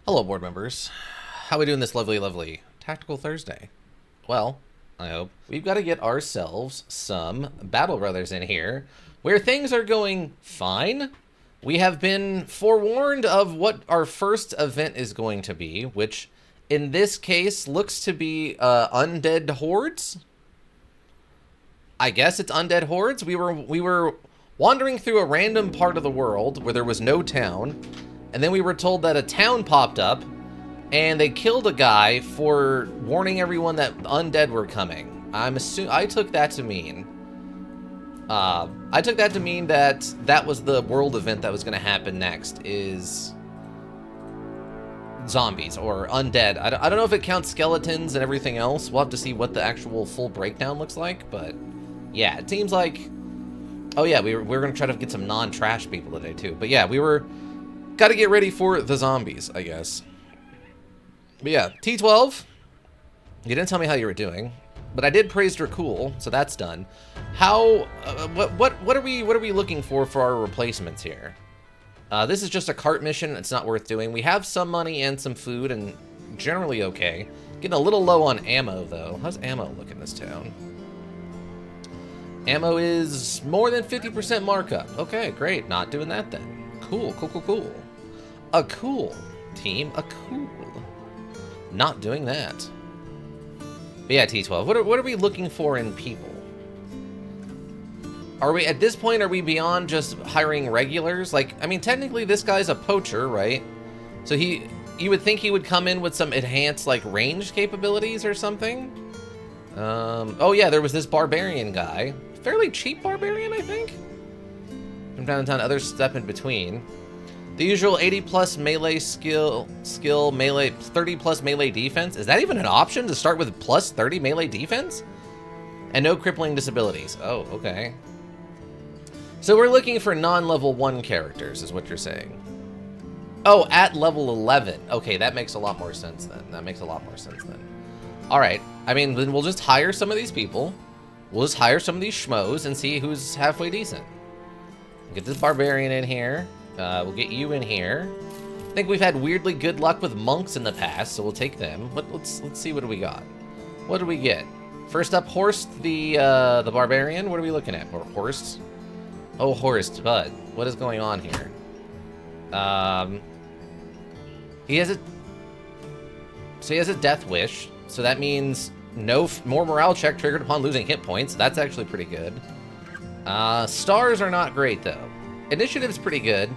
Hello, board members. How we doing this lovely Tactical Thursday? Well, I hope. We've got to get ourselves some Battle Brothers in here, where things are going fine. We have been forewarned of what our first event is going to be, which in this case looks to be undead hordes. I guess it's undead hordes. We were wandering through a random part of the world where there was no town, and then we were told that a town popped up, and they killed a guy for warning everyone that undead were coming. I took that to mean that was the world event that was going to happen next, is zombies or undead. I don't know if it counts skeletons and everything else. We'll have to see what the actual full breakdown looks like, but yeah, it seems like... Oh yeah, we're going to try to get some non-trash people today too. But yeah, got to get ready for the zombies, I guess. But yeah, T12, you didn't tell me how you were doing, but I did praise Dracul, so that's done. How, what are we looking for our replacements here? This is just a cart mission. It's not worth doing. We have some money and some food, and generally okay. Getting a little low on ammo, though. How's ammo look in this town? Ammo is more than 50% markup. Okay, great. Not doing that then. Cool. A cool team. A cool. Not doing that. But yeah, T12. What are we looking for in people? Are we, at this point, are we beyond just hiring regulars? Like, I mean, technically this guy's a poacher, right? So you would think he would come in with some enhanced, like, range capabilities or something? Oh yeah, there was this barbarian guy. Fairly cheap barbarian, I think? From down in town, other step in between. The usual 80 plus melee skill, melee, 30 plus melee defense. Is that even an option to start with plus 30 melee defense? And no crippling disabilities. Oh, okay. So we're looking for non-level 1 characters, is what you're saying. Oh, at level 11. Okay, that makes a lot more sense then. All right. I mean, then we'll just hire some of these people. We'll just hire some of these schmoes and see who's halfway decent. Get this barbarian in here. We'll get you in here. I think we've had weirdly good luck with monks in the past, so we'll take them. Let's see, what do we got? What do we get? First up, Horst the barbarian. What are we looking at? Or Horst? Oh, Horst, bud. What is going on here? He has a death wish, so that means no more morale check triggered upon losing hit points. That's actually pretty good. Stars are not great though. Initiative's pretty good,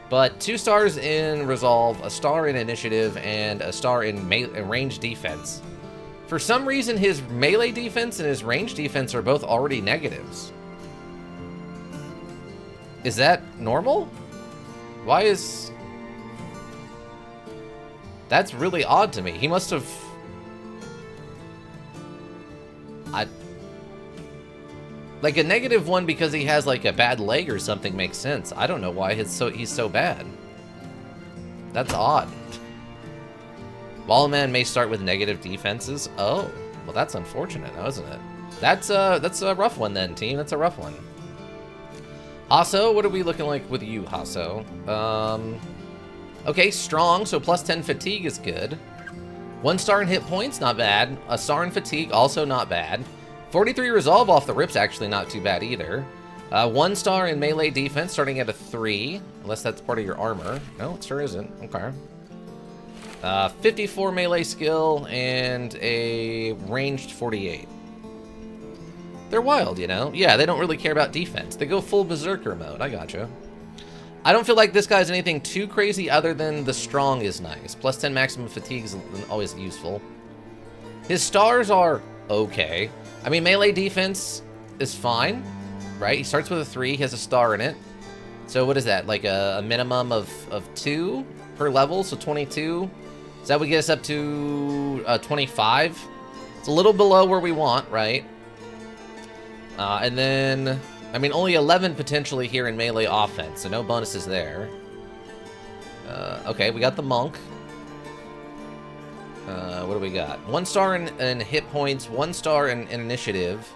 but 2 stars in resolve, a star in initiative, and a star in range defense. For some reason, his melee defense and his range defense are both already negatives. Is that normal? Why is... That's really odd to me. He must have... Like, a negative one because he has, like, a bad leg or something makes sense. I don't know why he's so bad. That's odd. Wallman may start with negative defenses. Oh, well, that's unfortunate, now, isn't it? That's a rough one then, team. That's a rough one. Hasso, what are we looking like with you, Hasso? Okay, strong, so plus 10 fatigue is good. 1 star in hit points, not bad. A star in fatigue, also not bad. 43 resolve off the rip's actually not too bad either. 1 star in melee defense, starting at a 3, unless that's part of your armor. No, it sure isn't. Okay. 54 melee skill and a ranged 48. They're wild, you know? Yeah, they don't really care about defense. They go full berserker mode. I gotcha. I don't feel like this guy's anything too crazy other than the strong is nice. Plus 10 maximum fatigue is always useful. His stars are okay. I mean, melee defense is fine, right? He starts with a 3, he has a star in it. So what is that, like a minimum of 2 per level, so 22? So that would get us up to 25. It's a little below where we want, right? And then, I mean, only 11 potentially here in melee offense, so no bonuses there. Okay, we got the monk. What do we got? 1 star in hit points, 1 star in initiative,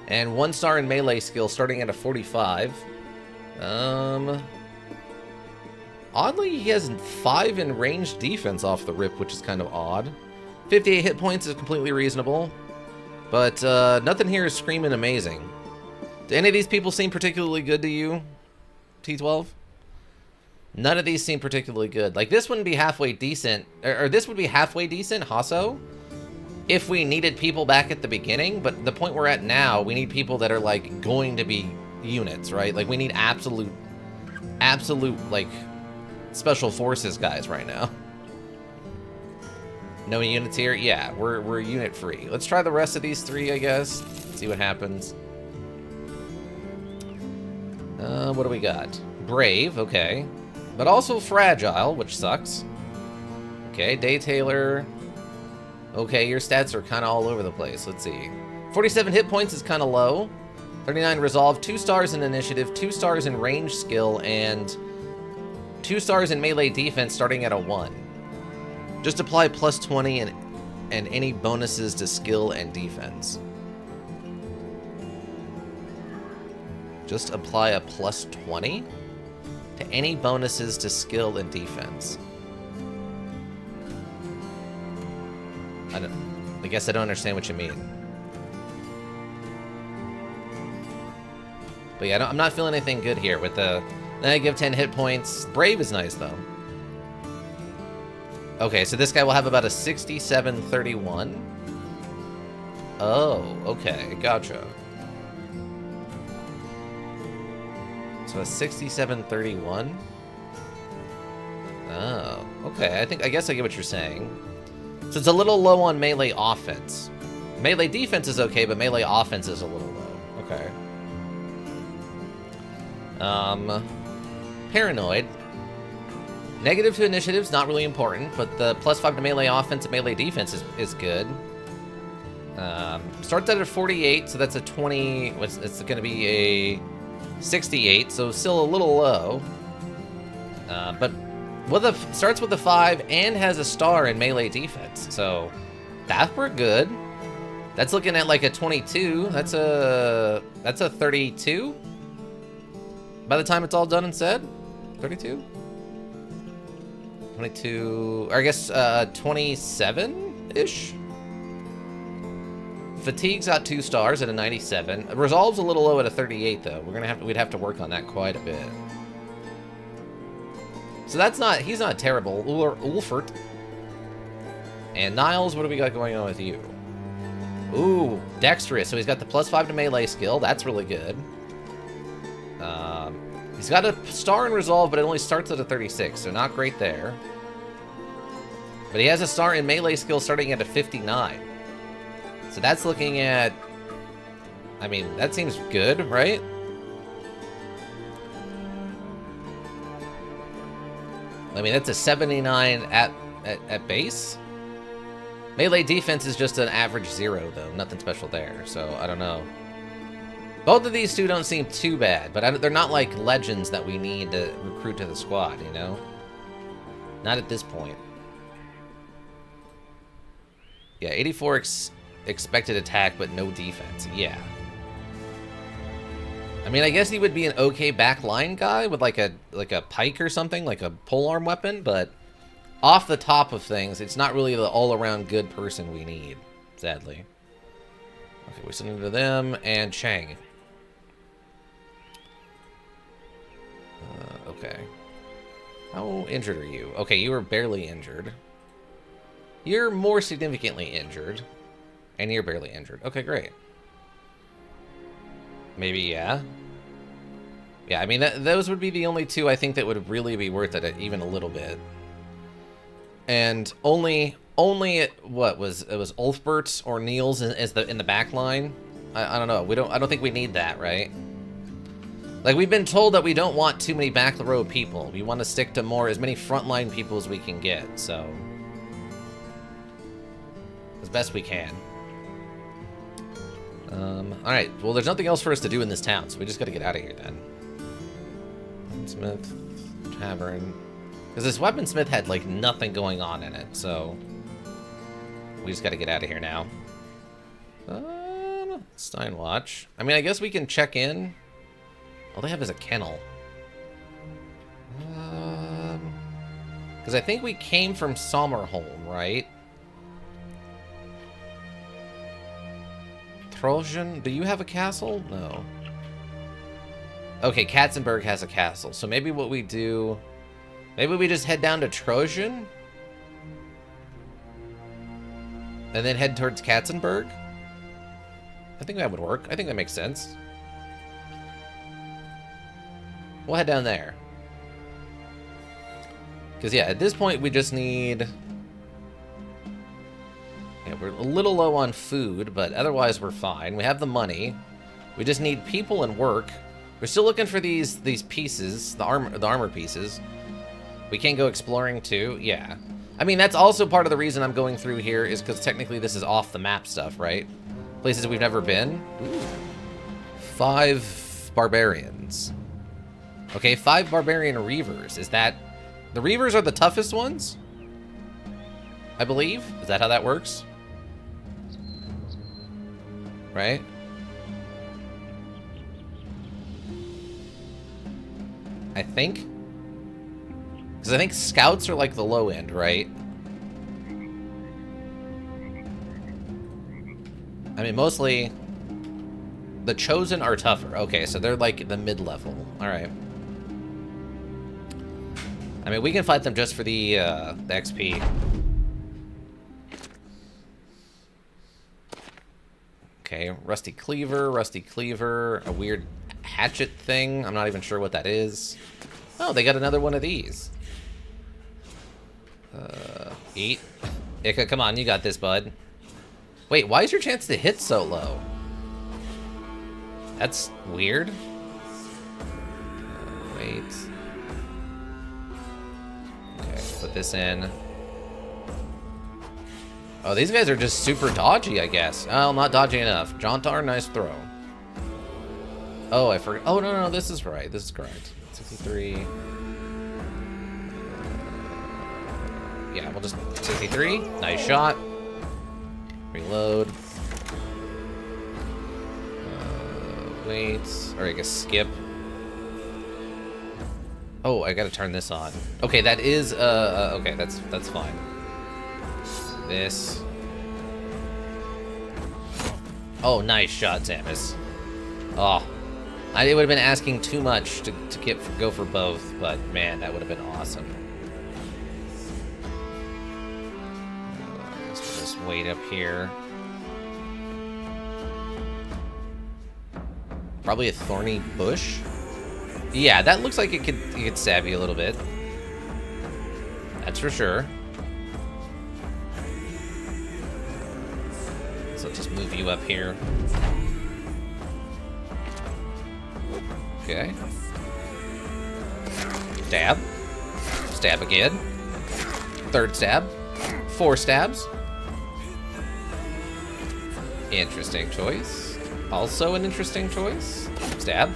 and 1 star in melee skill starting at a 45. Oddly, he has 5 in ranged defense off the rip, which is kind of odd. 58 hit points is completely reasonable. But nothing here is screaming amazing. Do any of these people seem particularly good to you, T12? None of these seem particularly good. Like, this wouldn't be halfway decent, or this would be halfway decent, Hasso, if we needed people back at the beginning, but the point we're at now, we need people that are, like, going to be units, right? Like, we need absolute, like, special forces guys right now. No units here? Yeah, we're unit free. Let's try the rest of these 3, I guess. See what happens. What do we got? Brave, okay. But also fragile, which sucks. Okay, Day Tailor. Okay, your stats are kind of all over the place. Let's see. 47 hit points is kind of low. 39 resolve, 2 stars in initiative, 2 stars in range skill, and 2 stars in melee defense starting at a 1. Just apply plus 20 and any bonuses to skill and defense. Just apply a plus 20 to any bonuses to skill and defense. I guess I don't understand what you mean. But yeah, I'm not feeling anything good here with the negative 10 hit points. Brave is nice, though. Okay, so this guy will have about a 67-31. Oh, okay, gotcha. So a 67-31. Oh, okay. I guess I get what you're saying. So it's a little low on melee offense. Melee defense is okay, but melee offense is a little low. Okay. Paranoid. Negative to initiative's not really important, but the plus 5 to melee offense and melee defense is good. Starts at a 48, so that's a 20. It's going to be a 68, so still a little low. But starts with a 5 and has a star in melee defense, so that's pretty good. That's looking at like a 22. That's a 32. By the time it's all done and said, 32. 22, or I guess 27-ish? Fatigue's got 2 stars at a 97. Resolve's a little low at a 38, though. We'd have to work on that quite a bit. So he's not terrible. Ulfert. And Niles, what do we got going on with you? Ooh, dexterous. So he's got the plus 5 to melee skill. That's really good. He's got a star in resolve, but it only starts at a 36, so not great there. But he has a star in melee skill starting at a 59. So that's looking at... I mean, that seems good, right? I mean, that's a 79 at base. Melee defense is just an average 0, though. Nothing special there, so I don't know. Both of these two don't seem too bad, but they're not like legends that we need to recruit to the squad, you know? Not at this point. Yeah, 84 expected attack, but no defense. Yeah. I mean, I guess he would be an okay backline guy with like a pike or something, like a polearm weapon, but off the top of things, it's not really the all-around good person we need, sadly. Okay, we're sending to them, and Chang. Okay. How injured are you? Okay, you were barely injured. You're more significantly injured. And you're barely injured. Okay, great. Maybe, yeah. Yeah, I mean, those would be the only two I think that would really be worth it, even a little bit. And only what was it was Ulfbert or Niels in the back line? I don't know. I don't think we need that, right? Like, we've been told that we don't want too many back row people. We want to stick to as many frontline people as we can get, so as best we can. Alright, well, there's nothing else for us to do in this town, so we just gotta get out of here then. Smith Tavern. Because this weaponsmith had, like, nothing going on in it, so we just gotta get out of here now. Steinwatch. I mean, I guess we can check in. All they have is a kennel. Because I think we came from Sommerholm, right? Trojan, do you have a castle? No. Okay, Katzenberg has a castle. So maybe what we do... Maybe we just head down to Trojan? And then head towards Katzenberg? I think that would work. I think that makes sense. We'll head down there. Because, yeah, at this point, we just need... Yeah, we're a little low on food, but otherwise we're fine. We have the money. We just need people and work. We're still looking for these pieces, the armor pieces. We can go exploring, too. Yeah. I mean, that's also part of the reason I'm going through here, is because technically this is off the map stuff, right? Places we've never been. Ooh. 5 barbarians. Okay, 5 barbarian reavers. Is that... The reavers are the toughest ones? I believe? Is that how that works? Right? I think? Because I think scouts are like the low end, right? I mean, mostly the chosen are tougher. Okay, so they're like the mid-level. All right. I mean, we can fight them just for the XP. Okay, Rusty Cleaver, a weird hatchet thing. I'm not even sure what that is. Oh, they got another one of these. Eat. Ika, come on, you got this, bud. Wait, why is your chance to hit so low? That's weird. Wait. Okay, put this in. Oh, these guys are just super dodgy, I guess. Oh, not dodgy enough. Jontar, nice throw. Oh, I forgot. Oh, no, this is right. This is correct. 63. Yeah, we'll just... 63. Nice shot. Reload. Wait. Or I guess skip. Oh, I gotta turn this on. Okay, that is, okay, that's fine. This. Oh, nice shot, Samus. Oh. I would have been asking too much to go for both, but man, that would have been awesome. Let's just wait up here. Probably a thorny bush. Yeah, that looks like it could stab you a little bit. That's for sure. So just move you up here. Okay. Stab. Stab again. 3rd stab. 4 stabs. Interesting choice. Also an interesting choice. Stab.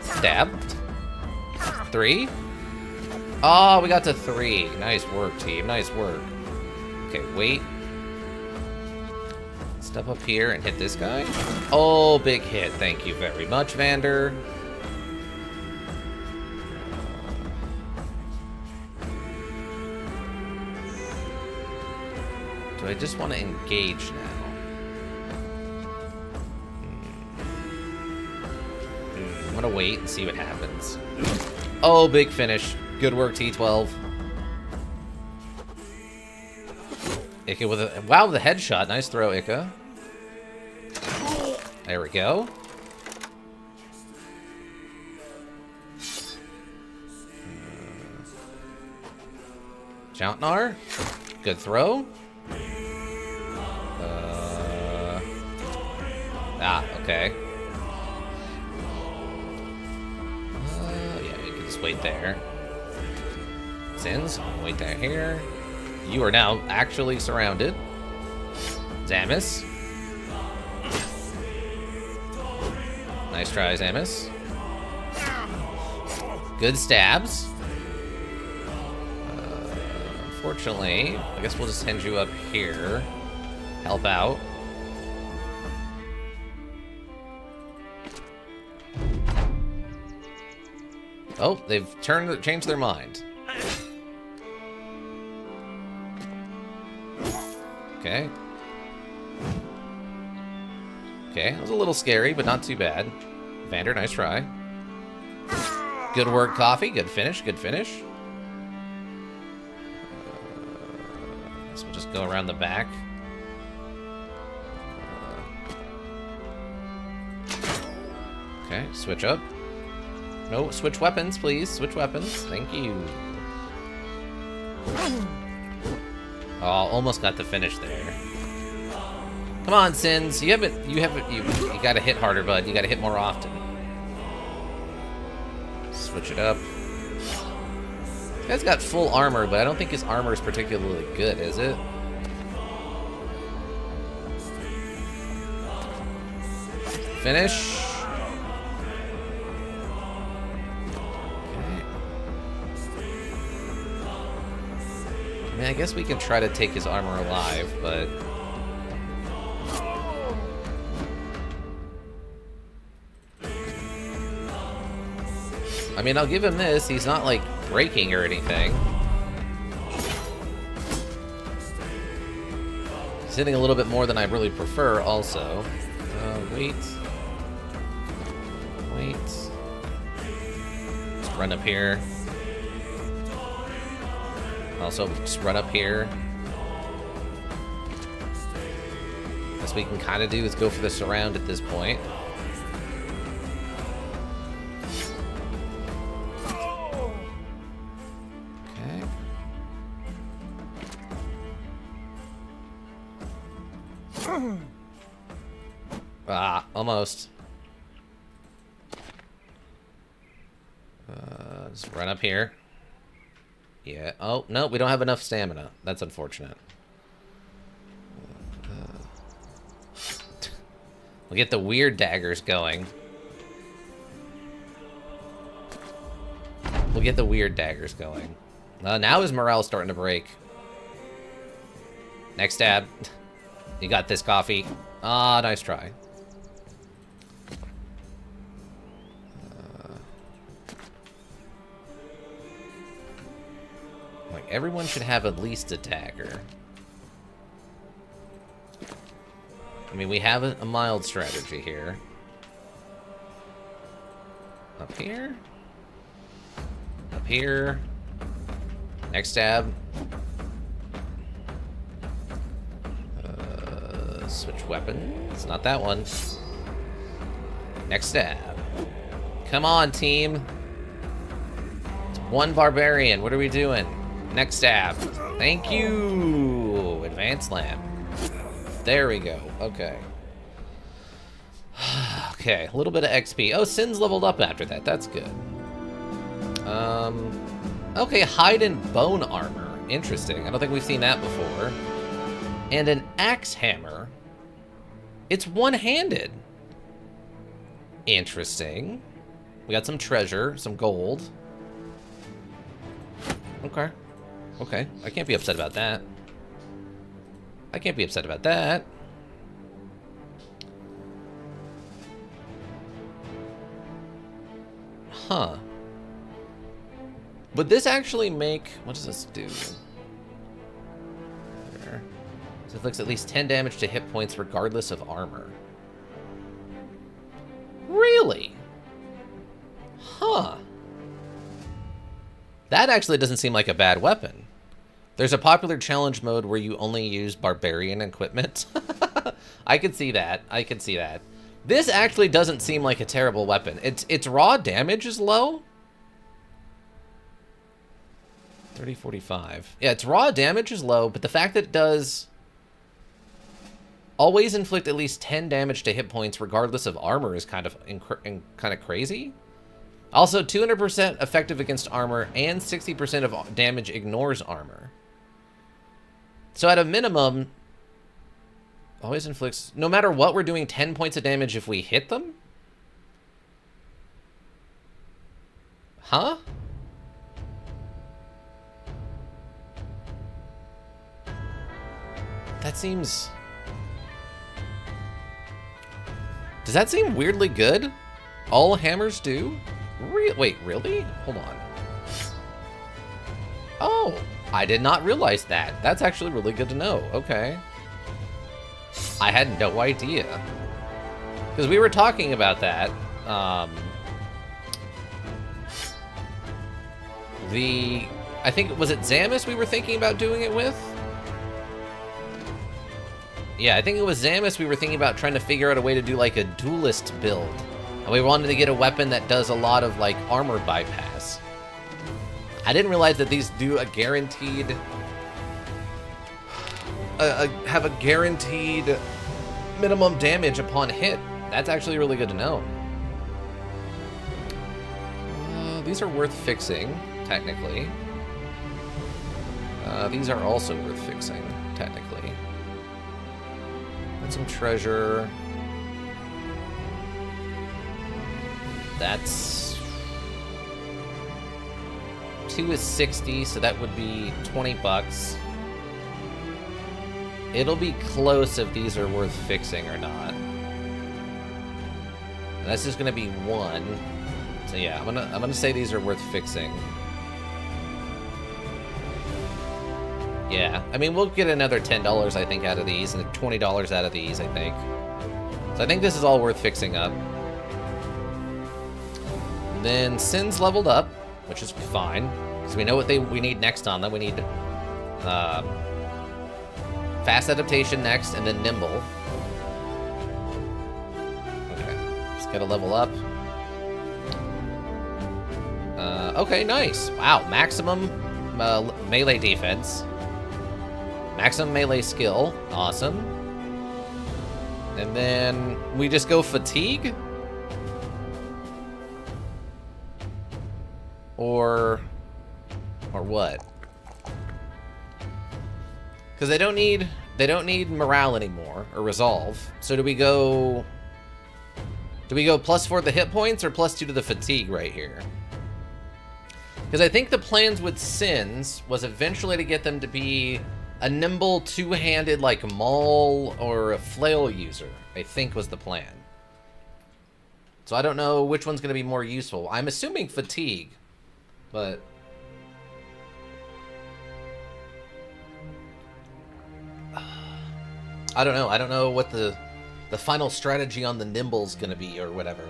Stab. 3. Oh, we got to 3. Nice work, team. Nice work. Okay, wait. Step up here and hit this guy. Oh, big hit. Thank you very much, Vander. Do I just want to engage now? I'm gonna wait and see what happens. Oh, big finish. Good work, T12. Ika with a... Wow, the headshot. Nice throw, Ika. There we go. Jauntnar. Good throw. Okay. Yeah, you can just wait there. Sins, wait there here. You are now actually surrounded. Zamus. Nice try, Zamus. Good stabs. Unfortunately, I guess we'll just send you up here. Help out. Oh, they've changed their mind. Okay. Okay, that was a little scary, but not too bad. Vander, nice try. Good work, Coffee. Good finish, good finish. Guess we'll just go around the back. Okay, switch up. No, switch weapons, please. Switch weapons. Thank you. Oh, almost got the finish there. Come on, Sins. You gotta hit harder, bud. You gotta hit more often. Switch it up. This guy's got full armor, but I don't think his armor is particularly good, is it? Finish. I mean, I guess we can try to take his armor alive, but... I mean, I'll give him this. He's not, like, breaking or anything. He's hitting a little bit more than I really prefer, also. Wait. Wait. Let's run up here. Also, just run up here. Best we can kind of do is go for the surround at this point. Okay. Ah, almost. Just run up here. Yeah. Oh, no, we don't have enough stamina. That's unfortunate. We'll get the weird daggers going. We'll get the weird daggers going. Now his morale's starting to break. Next stab. You got this, Coffee. Ah, nice try. Like, everyone should have at least a dagger. I mean, we have a mild strategy here. Up here. Up here. Next stab. Switch weapon. It's not that one. Next stab. Come on, team. It's one barbarian. What are we doing? Next stab. Thank you. Advanced slam. There we go. Okay. Okay, a little bit of XP. Oh, Sin's leveled up after that. That's good. Okay, hide and bone armor. Interesting. I don't think we've seen that before. And an axe hammer. It's one-handed. Interesting. We got some treasure, some gold. Okay. Okay, I can't be upset about that. I can't be upset about that. Huh. Would this actually make... What does this do? There. So it inflicts at least 10 damage to hit points regardless of armor. Really? Huh. That actually doesn't seem like a bad weapon. There's a popular challenge mode where you only use barbarian equipment. I could see that. I could see that. This actually doesn't seem like a terrible weapon. Its raw damage is low. 30-45. Yeah, its raw damage is low, but the fact that it does always inflict at least 10 damage to hit points regardless of armor is kind of crazy. Also, 200% effective against armor and 60% of damage ignores armor. So at a minimum, always inflicts, no matter what, we're doing 10 points of damage if we hit them? Huh? That seems... Does that seem weirdly good? All hammers do? Wait, really? Hold on. Oh, I did not realize that. That's actually really good to know. Okay. I had no idea. Because we were talking about that. I think, was it Zamus we were thinking about doing it with? Yeah, I think it was Zamus we were thinking about trying to figure out a way to do like a duelist build. And we wanted to get a weapon that does a lot of like armor bypass. I didn't realize that these do a guaranteed... have a guaranteed minimum damage upon hit. That's actually really good to know. These are worth fixing, technically. These are also worth fixing, technically. And some treasure. That's... 2 is 60, so that would be 20 bucks. It'll be close if these are worth fixing or not. And that's just gonna be 1. So yeah, I'm gonna say these are worth fixing. Yeah, I mean, we'll get another $10, I think, out of these, and $20 out of these, I think. So I think this is all worth fixing up. Then Sin's leveled up, which is fine, because we know what we need next on them. We need fast adaptation next, and then nimble. Okay, just gotta level up. Okay, nice. Wow, maximum melee defense. Maximum melee skill. Awesome. And then we just go fatigue? Or what? Because they don't need morale anymore, or resolve. So do we go +4 to the hit points or +2 to the fatigue right here? Because I think the plans with Sins was eventually to get them to be a nimble, two-handed, like, maul or a flail user, I think was the plan. So I don't know which one's going to be more useful. I'm assuming fatigue, but... I don't know. I don't know what the final strategy on the nimble's going to be or whatever.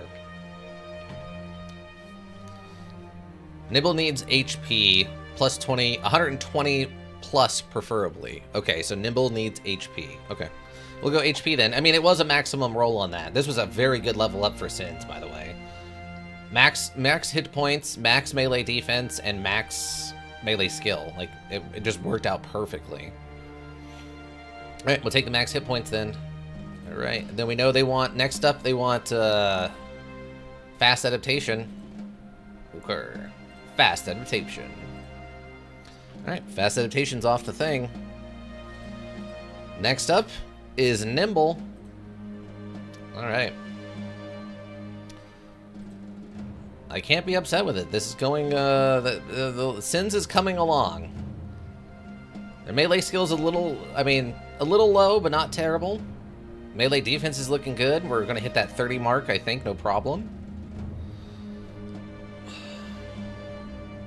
Nimble needs HP plus 20, 120 plus preferably. Okay, so Nimble needs HP. Okay, we'll go HP then. I mean, it was a maximum roll on that. This was a very good level up for Sins, by the way. Max hit points, max melee defense, and max melee skill. Like, it just worked out perfectly. All right, we'll take the max hit points then. All right, then we know they want, next up, they want fast adaptation. Okay. Fast adaptation. Alright, fast adaptation's off the thing. Next up is nimble. Alright. I can't be upset with it. This is going, the Sins is coming along. Their melee skill's a little low, but not terrible. Melee defense is looking good. We're gonna hit that 30 mark, I think, no problem.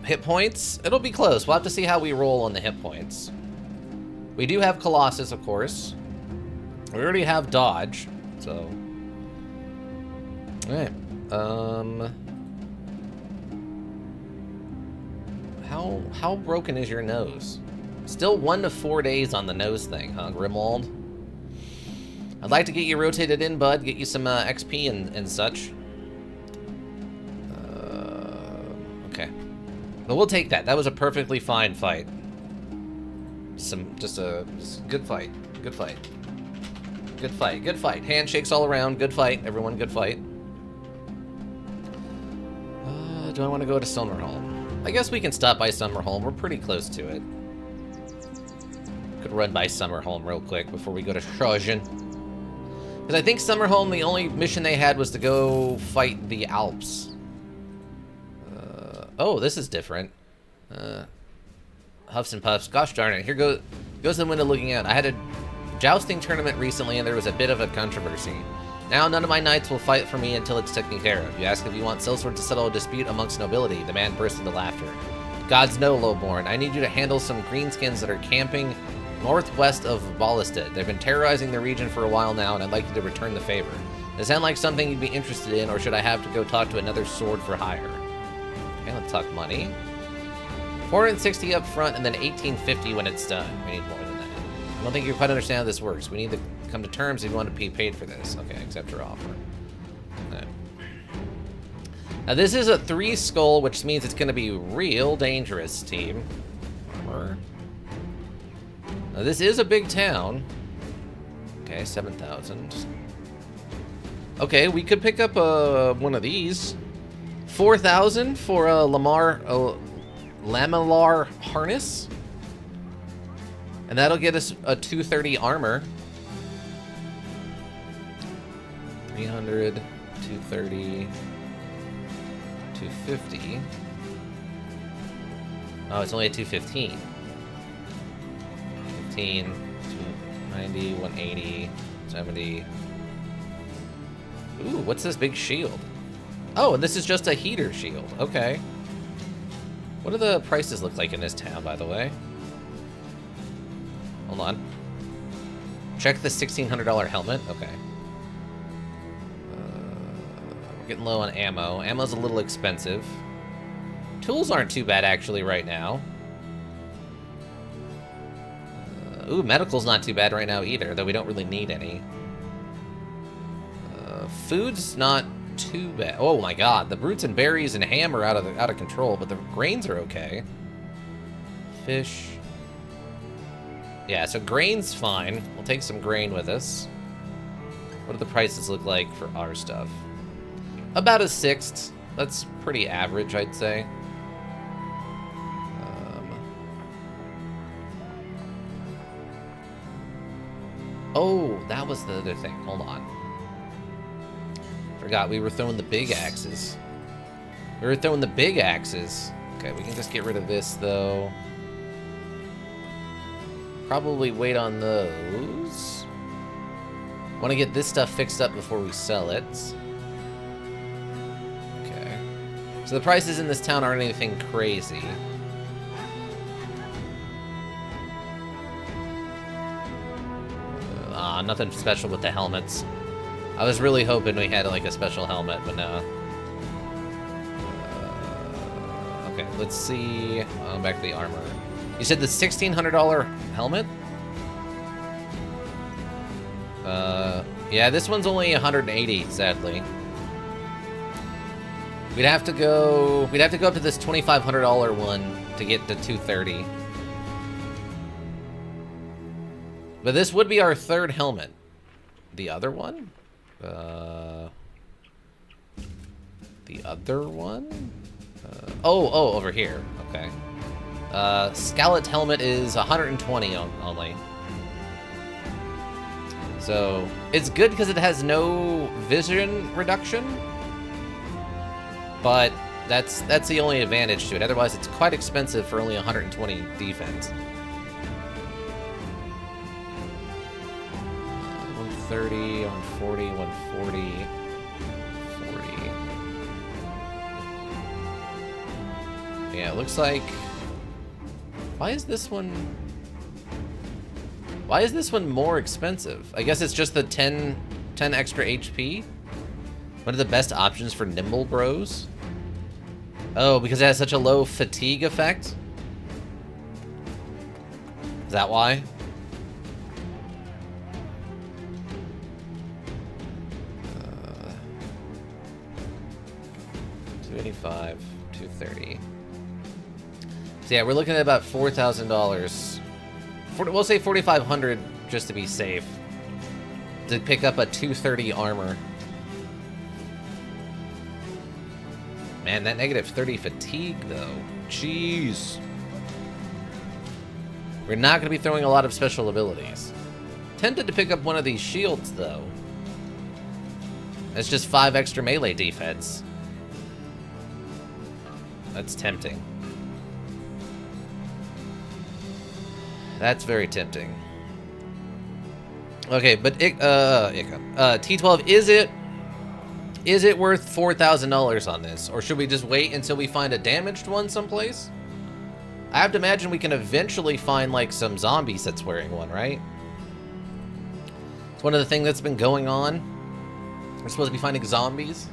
Hit points, it'll be close. We'll have to see how we roll on the hit points. We do have Colossus, of course. We already have dodge, so... Alright, How broken is your nose? Still 1 to 4 days on the nose thing, huh, Grimwald? I'd like to get you rotated in, bud. Get you some XP and such. Okay. But we'll take that. That was a perfectly fine fight. Just a good fight. Good fight. Good fight. Good fight. Handshakes all around. Good fight. Everyone, good fight. Do I want to go to Summerholm? I guess we can stop by Summerholm. We're pretty close to it. Could run by Summerholm real quick before we go to Trojan. Because I think Summerholm, the only mission they had was to go fight the Alps. Oh, this is different. Huffs and Puffs. Gosh darn it. Here goes the window looking out. I had a jousting tournament recently, and there was a bit of a controversy. Now none of my knights will fight for me until it's taken care of. You ask if you want Sellsword to settle a dispute amongst nobility. The man burst into laughter. Gods no, Lowborn. I need you to handle some greenskins that are camping Northwest of Ballestad. They've been terrorizing the region for a while now, and I'd like you to return the favor. Does that sound like something you'd be interested in, or should I have to go talk to another sword for hire? Okay, let's talk money. 460 up front, and then 1850 when it's done. We need more than that. I don't think you quite understand how this works. We need to come to terms if you want to be paid for this. Okay, accept your offer. Okay. Now this is a 3 skull, which means it's going to be real dangerous, team. Armor. Now this is a big town. Okay, 7,000. Okay, we could pick up one of these. 4,000 for a Lamellar harness. And that'll get us a 230 armor. 300, 230, 250. Oh, it's only a 215. 15, 290, 180, 70. Ooh, what's this big shield? Oh, and this is just a heater shield. Okay. What do the prices look like in this town, by the way? Hold on. Check the $1,600 helmet. Okay. We're getting low on ammo. Ammo's a little expensive. Tools aren't too bad, actually, right now. Ooh, medical's not too bad right now either, though we don't really need any. Food's not too bad. Oh my god, the roots and berries and ham are out of control, but the grains are okay. Fish. Yeah, so grain's fine. We'll take some grain with us. What do the prices look like for our stuff? About a 1/6. That's pretty average, I'd say. Oh, that was the other thing. Hold on. Forgot we were throwing the big axes. We were throwing the big axes. Okay, we can just get rid of this, though. Probably wait on those. Want to get this stuff fixed up before we sell it. Okay. So the prices in this town aren't anything crazy. Nothing special with the helmets. I was really hoping we had like a special helmet, but no. Okay, let's see. Back to the armor. You said the $1,600 helmet? Yeah, this one's only 180, sadly. We'd have to go up to this $2,500 one to get to 230. But this would be our 3rd helmet. The other one? The other one? Oh, over here. Okay. Scalloped helmet is 120 only. So, it's good because it has no vision reduction. But that's the only advantage to it. Otherwise, it's quite expensive for only 120 defense. 130, 140, 140, 40. Yeah, it looks like... Why is this one more expensive? I guess it's just the 10 extra HP? One of the best options for Nimble Bros? Oh, because it has such a low fatigue effect? Is that why? 285, 230. So yeah, we're looking at about $4,000. We'll say 4,500 just to be safe. To pick up a 230 armor. Man, that negative 30 fatigue though. Jeez. We're not going to be throwing a lot of special abilities. Tempted to pick up one of these shields though. That's just 5 extra melee defense. That's tempting. That's very tempting. Okay, but T12, is it worth $4,000 on this, or should we just wait until we find a damaged one someplace? I have to imagine we can eventually find, like, some zombies that's wearing one, right? It's one of the things that's been going on. We're supposed to be finding zombies.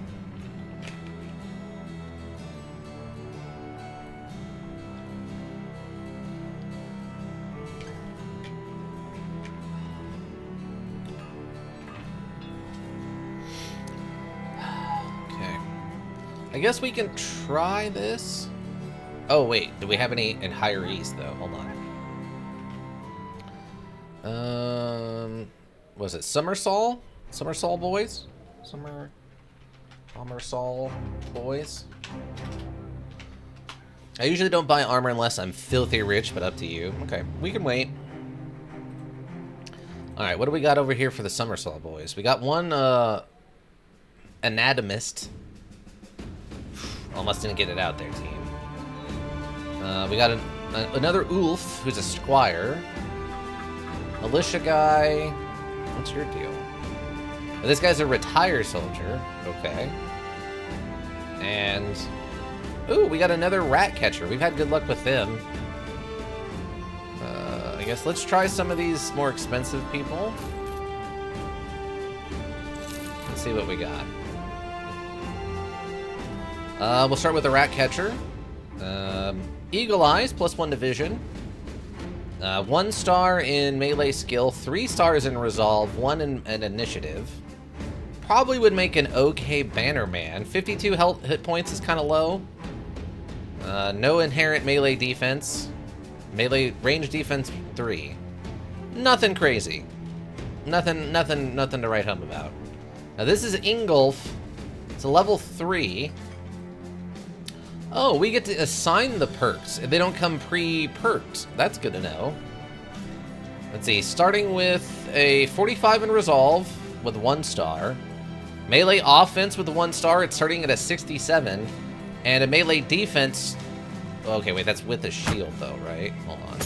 Okay. I guess we can try this. Oh, wait. Do we have any in Higher East, though? Hold on. Was it Summersol? Summersol boys? Summersol boys? I usually don't buy armor unless I'm filthy rich, but up to you. Okay, we can wait. Alright, what do we got over here for the Summersol boys? We got one, anatomist. Almost didn't get it out there, team. We got another Ulf, who's a squire. Militia guy. What's your deal? Oh, this guy's a retired soldier. Okay. And... ooh, we got another rat catcher. We've had good luck with them. I guess let's try some of these more expensive people. Let's see what we got. We'll start with the rat catcher. Eagle Eyes, +1 division. 1 star in melee skill, 3 stars in resolve, 1 in initiative. Probably would make an okay banner man. 52 hit points is kind of low. No inherent melee defense. Melee range defense 3. Nothing crazy. Nothing to write home about. Now this is Ingolf. It's a level 3. Oh, we get to assign the perks. They don't come pre-perked. That's good to know. Let's see, starting with a 45 in Resolve with 1 star. Melee offense with 1 star, it's starting at a 67. And a melee defense... okay, wait, that's with a shield though, right? Hold on.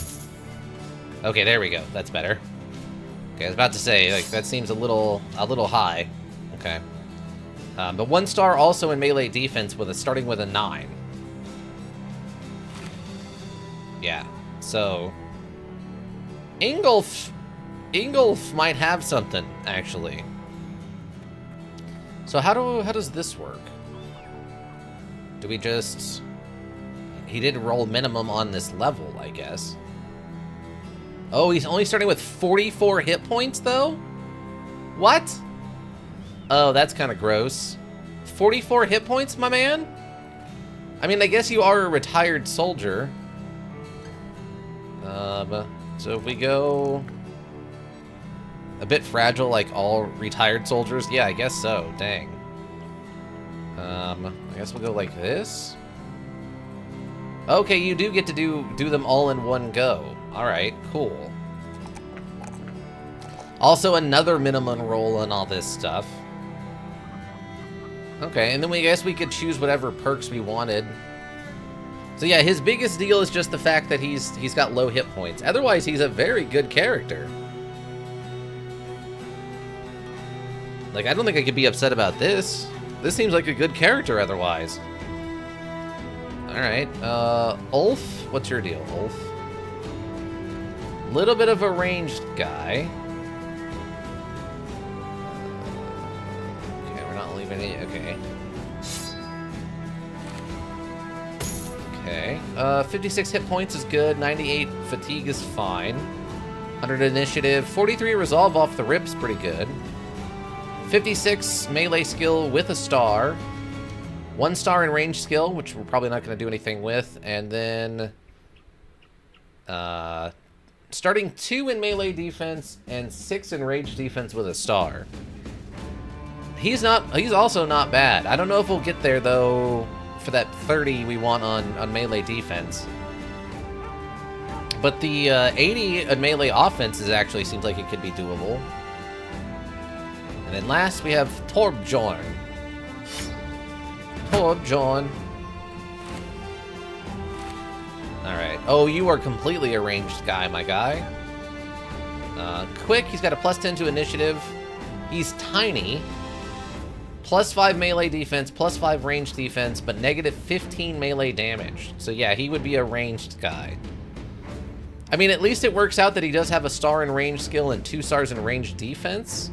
Okay, there we go. That's better. Okay, I was about to say, like, that seems a little high. Okay. But 1 star also in melee defense with starting with a 9. Yeah, so Ingolf might have something, actually. So how does this work? Do we just... he did roll minimum on this level, I guess. Oh, he's only starting with 44 hit points, though? What? Oh, that's kind of gross. 44 hit points, my man? I mean, I guess you are a retired soldier. So if we go a bit fragile like all retired soldiers, yeah, I guess so, dang. I guess we'll go like this. Okay, you do get to do them all in one go. Alright, cool. Also another minimum roll on all this stuff. Okay, and then I guess we could choose whatever perks we wanted. So yeah, his biggest deal is just the fact that he's got low hit points. Otherwise, he's a very good character. Like, I don't think I could be upset about this. This seems like a good character otherwise. Alright, Ulf, what's your deal, Ulf? Little bit of a ranged guy. Okay, we're not leaving any, okay. Okay, 56 hit points is good, 98 fatigue is fine. 100 initiative, 43 resolve off the rip's pretty good. 56 melee skill with a star. 1 star in range skill, which we're probably not going to do anything with. And then starting 2 in melee defense and 6 in range defense with a star. He's also not bad. I don't know if we'll get there though for that 30 we want on melee defense. But the 80 in melee offense actually seems like it could be doable. And then last we have Torbjorn. Torbjorn. Alright. Oh, you are completely a ranged guy, my guy. Quick, he's got a +10 to initiative. He's tiny. +5 melee defense, +5 range defense, but -15 melee damage. So yeah, he would be a ranged guy. I mean, at least it works out that he does have a star in range skill and 2 stars in range defense.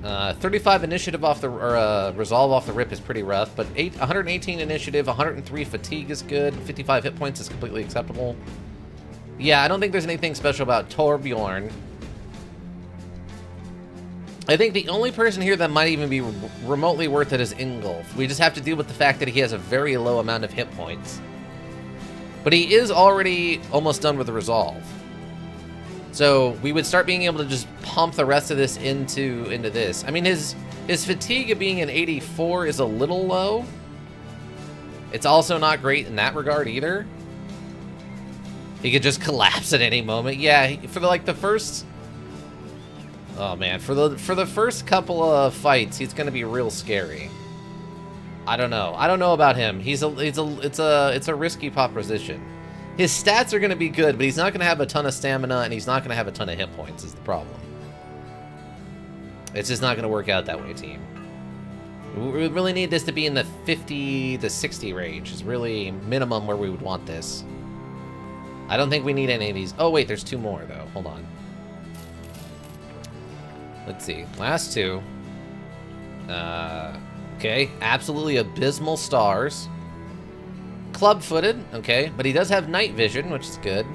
35 initiative off the, or resolve off the rip is pretty rough, but 118 initiative, 103 fatigue is good, 55 hit points is completely acceptable. Yeah, I don't think there's anything special about Torbjorn. I think the only person here that might even be remotely worth it is Ingolf. We just have to deal with the fact that he has a very low amount of hit points. But he is already almost done with the resolve. So we would start being able to just pump the rest of this into this. I mean, his fatigue of being an 84 is a little low. It's also not great in that regard either. He could just collapse at any moment. Yeah, for the first... Oh man, for the first couple of fights, he's gonna be real scary. I don't know. I don't know about him. It's a risky proposition. His stats are gonna be good, but he's not gonna have a ton of stamina, and he's not gonna have a ton of hit points. Is the problem? It's just not gonna work out that way, team. We really need this to be in the 50 to 60 range. Is really minimum where we would want this. I don't think we need any of these. Oh wait, there's 2 more though. Hold on. Let's see. Last 2. Okay. Absolutely abysmal stars. Club-footed. Okay. But he does have night vision, which is good.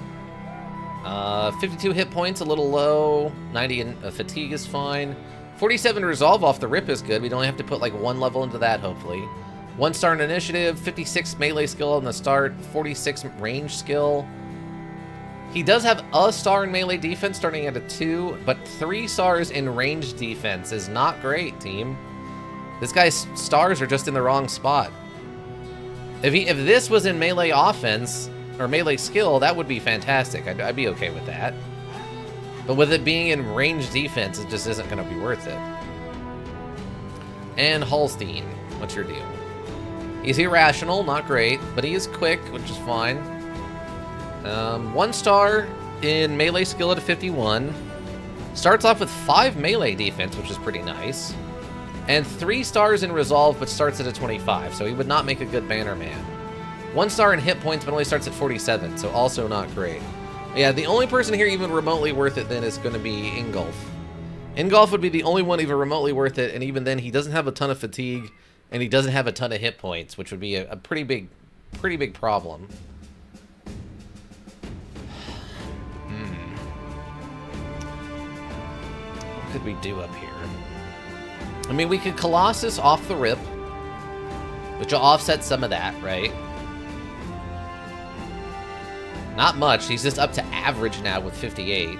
52 hit points, a little low. 90 in fatigue is fine. 47 resolve off the rip is good. We'd only have to put like 1 level into that, hopefully. 1 star in initiative. 56 melee skill on the start. 46 range skill. He does have a star in melee defense starting at a 2, but 3 stars in range defense is not great, team. This guy's stars are just in the wrong spot. If this was in melee offense, or melee skill, that would be fantastic. I'd be okay with that. But with it being in range defense, it just isn't going to be worth it. And Holstein, what's your deal? He's irrational, not great, but he is quick, which is fine. 1 star in melee skill at a 51. Starts off with 5 melee defense, which is pretty nice. And 3 stars in resolve, but starts at a 25, so he would not make a good banner man. 1 star in hit points, but only starts at 47, so also not great. Yeah, the only person here even remotely worth it then is going to be Ingolf. Ingolf would be the only one even remotely worth it, and even then he doesn't have a ton of fatigue, and he doesn't have a ton of hit points, which would be a pretty big problem. What could we do up here? I mean, we could Colossus off the rip, which will offset some of that, right? Not much. He's just up to average now with 58.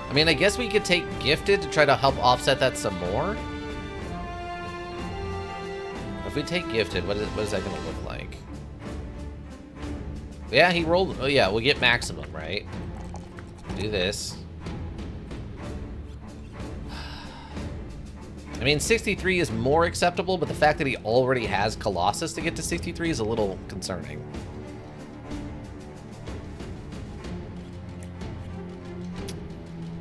I mean, I guess we could take Gifted to try to help offset that some more. If we take Gifted, what is that going to look like? Yeah, he rolled. Oh, yeah, we'll get maximum, right? Do this. I mean, 63 is more acceptable, but the fact that he already has Colossus to get to 63 is a little concerning.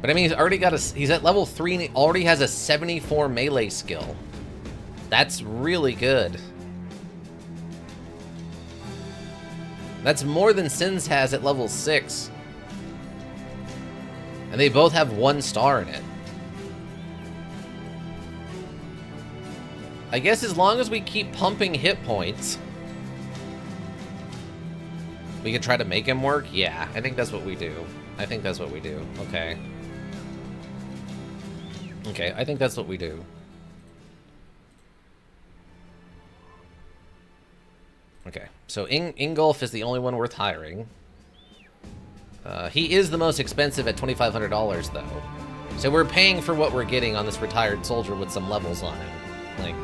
But I mean, he's at level 3 and he already has a 74 melee skill. That's really good. That's more than Sins has at level 6. And they both have 1 star in it. I guess as long as we keep pumping hit points, we can try to make him work? Yeah, I think that's what we do. I think that's what we do. Okay. Okay, I think that's what we do. Okay, so Ingolf is the only one worth hiring. He is the most expensive at $2,500, though. So we're paying for what we're getting on this retired soldier with some levels on him. Like,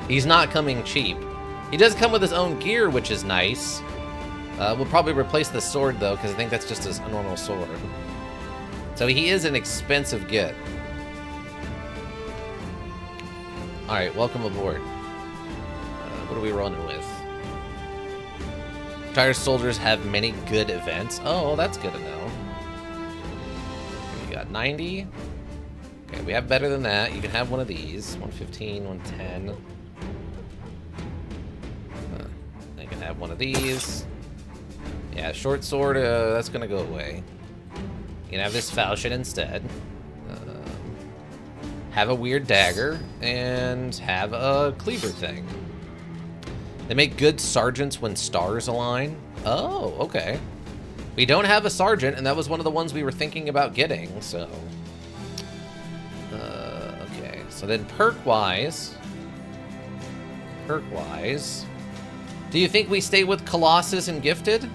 he's not coming cheap. He does come with his own gear, which is nice. We'll probably replace the sword, though, because I think that's just a normal sword. So he is an expensive get. Alright, welcome aboard. What are we running with? Retired soldiers have many good events. Oh, that's good to know. 90. Okay, we have better than that. You can have one of these. 115, 110. You can have one of these. Yeah, short sword, that's gonna go away. You can have this falchion instead. Have a weird dagger, and have a cleaver thing. They make good sergeants when stars align. Oh, okay. We don't have a sergeant, and that was one of the ones we were thinking about getting, so... okay, so then perk-wise... Perk-wise... Do you think we stay with Colossus and Gifted? Do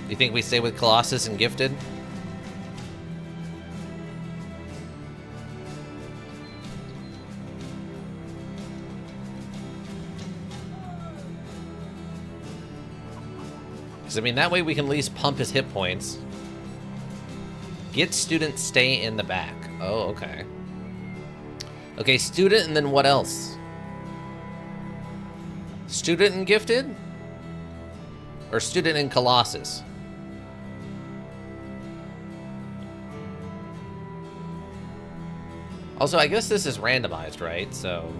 you think we stay with Colossus and Gifted? I mean, that way we can at least pump his hit points. Get student, stay in the back. Oh, okay. Okay, student, and then what else? Student and Gifted? Or student and Colossus? Also, I guess this is randomized, right? So...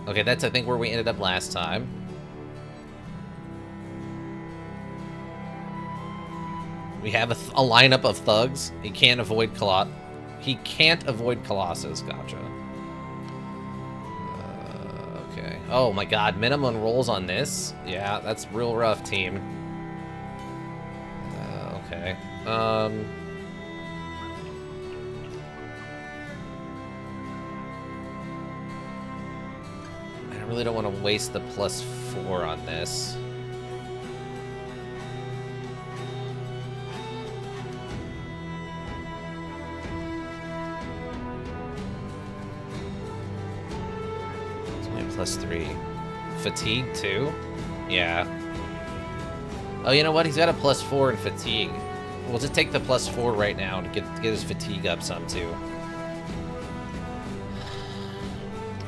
okay, that's, I think, where we ended up last time. We have a lineup of thugs. He can't avoid Colossus. Gotcha. Okay. Oh my god, minimum rolls on this? Yeah, that's real rough, team. Okay. I really don't want to waste the +4 on this. It's only +3. Fatigue too? Yeah. Oh, you know what? He's got a +4 in fatigue. We'll just take the +4 right now to get his fatigue up some too.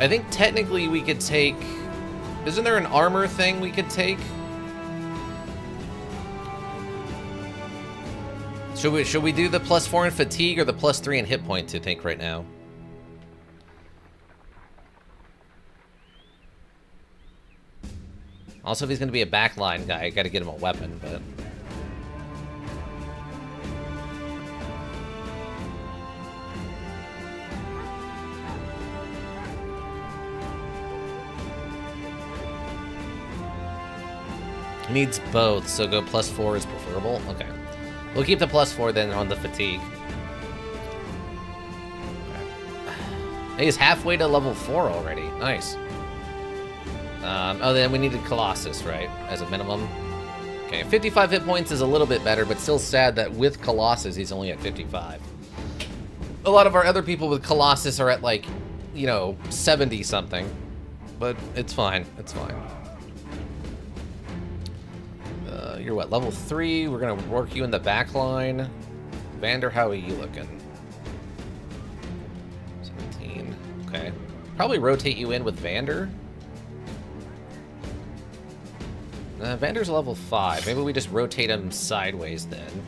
I think technically we could take... Isn't there an armor thing we could take? Should we do the +4 in fatigue or the +3 in hit points, I think, right now? Also, if he's going to be a backline guy, I got to get him a weapon, but... Needs both, so go +4 is preferable? Okay. We'll keep the +4 then on the fatigue. Okay. He's halfway to level 4 already. Nice. Oh, then we needed Colossus, right? As a minimum. Okay, 55 hit points is a little bit better, but still sad that with Colossus, he's only at 55. A lot of our other people with Colossus are at, like, you know, 70-something. But it's fine. It's fine. You're what, level 3? We're gonna work you in the back line. Vander, how are you looking? 17. Okay. Probably rotate you in with Vander. Vander's level 5. Maybe we just rotate him sideways then.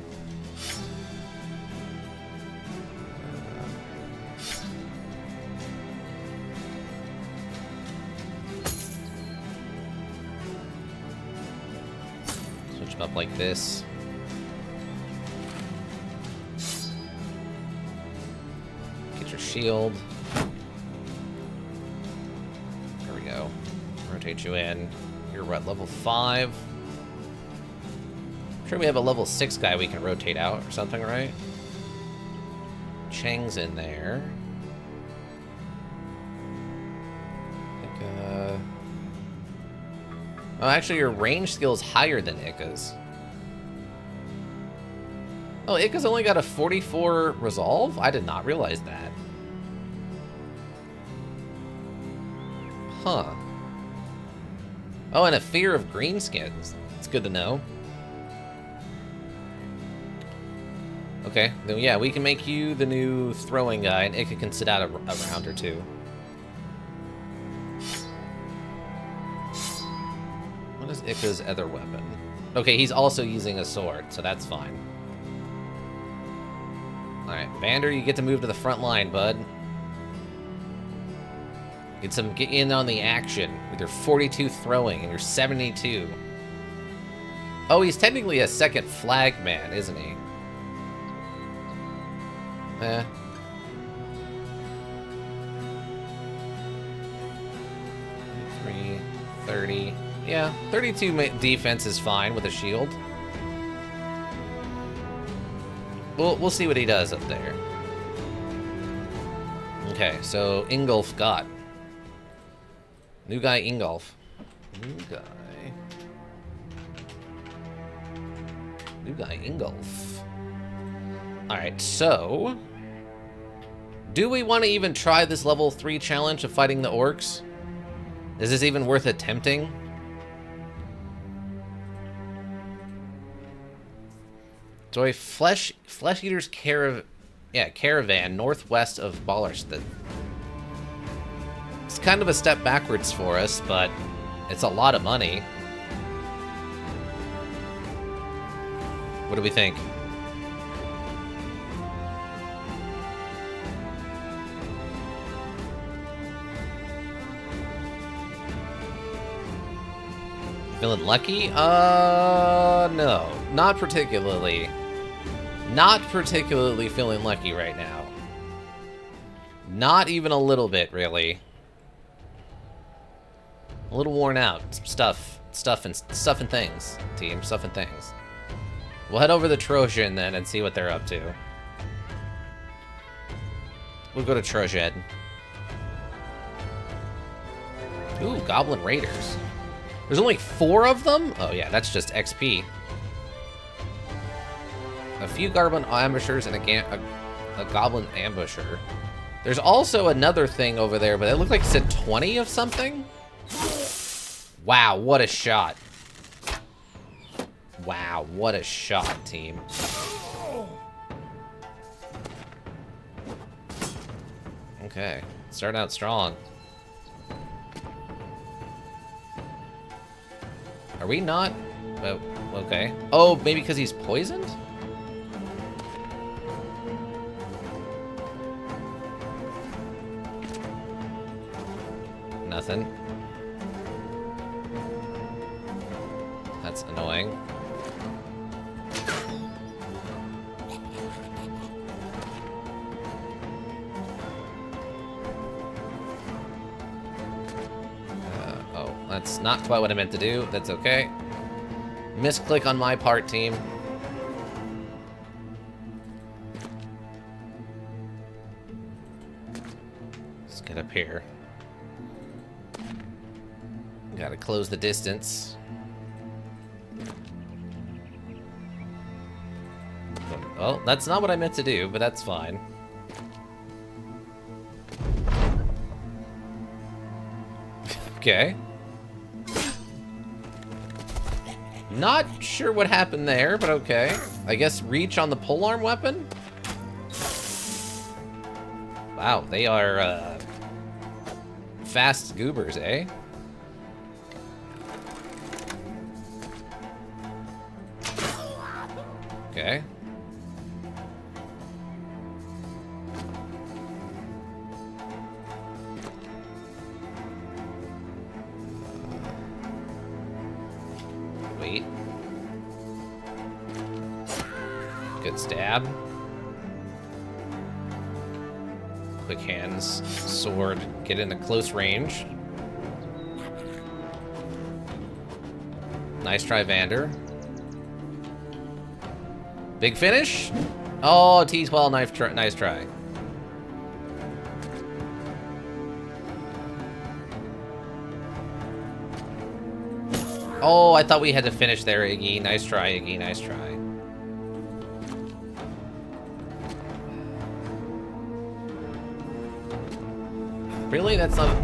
Up like this. Get your shield. There we go. Rotate you in. You're what, level 5? I'm sure we have a level 6 guy we can rotate out or something, right? Chang's in there. I think, oh, actually, your range skill is higher than Ikka's. Oh, Ikka's only got a 44 resolve? I did not realize that. Huh. Oh, and a fear of greenskins. It's good to know. Okay, then yeah, we can make you the new throwing guy, and Ika can sit out a round or two. What is Ika's other weapon? Okay, he's also using a sword, so that's fine. Alright, Vander, you get to move to the front line, bud. Get in on the action with your 42 throwing and your 72. Oh, he's technically a second flag man, isn't he? 3, 30. Yeah, 32 defense is fine with a shield. We'll see what he does up there. Okay, so Ingolf got. New guy Ingolf. New guy Ingolf. Alright, so... do we want to even try this level 3 challenge of fighting the orcs? Is this even worth attempting? Joy Flesh Eater's caravan northwest of Ballerstedt. It's kind of a step backwards for us, but it's a lot of money. What do we think? Feeling lucky? No. Not particularly. Not particularly feeling lucky right now. Not even a little bit, really. A little worn out. Stuff and things, team. Stuff and things. We'll head over to Trojan then and see what they're up to. We'll go to Trojan. Ooh, Goblin Raiders. There's only 4 of them? Oh yeah, that's just XP. A few Goblin Ambushers and a Goblin Ambusher. There's also another thing over there, but it looked like it said 20 of something? Wow, what a shot. Wow, what a shot, team. Okay, starting out strong. Are we not? Oh, okay. Oh, maybe because he's poisoned? Nothing. That's annoying. Oh, that's not quite what I meant to do. That's okay. Misclick on my part, team. Let's get up here. Gotta close the distance. Well, that's not what I meant to do, but that's fine. Okay. Not sure what happened there, but okay. I guess reach on the polearm weapon? Wow, they are, fast goobers, eh? Okay. Wait. Good stab. Quick hands, sword, get into close range. Nice try, Vander. Big finish? Oh, T12, nice try. Oh, I thought we had to finish there, Iggy. Nice try, Iggy, nice try. Really? That's not...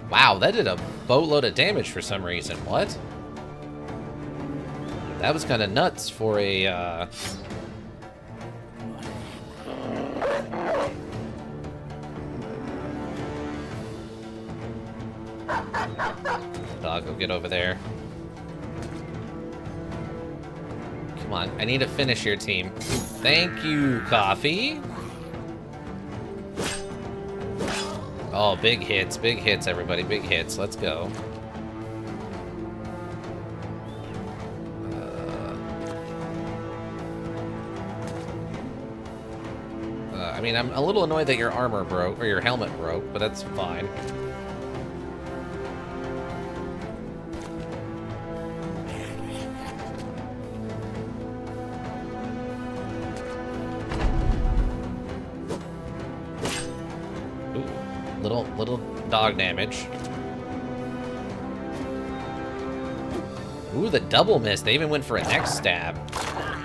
Wow, that did a boatload of damage for some reason. What? That was kind of nuts for a, Dog, go get over there. Come on, I need to finish your team. Thank you, Coffee. Oh, big hits, everybody, big hits. Let's go. I mean, I'm a little annoyed that your armor broke, or your helmet broke, but that's fine. Little dog damage. Ooh, the double miss. They even went for a neck stab.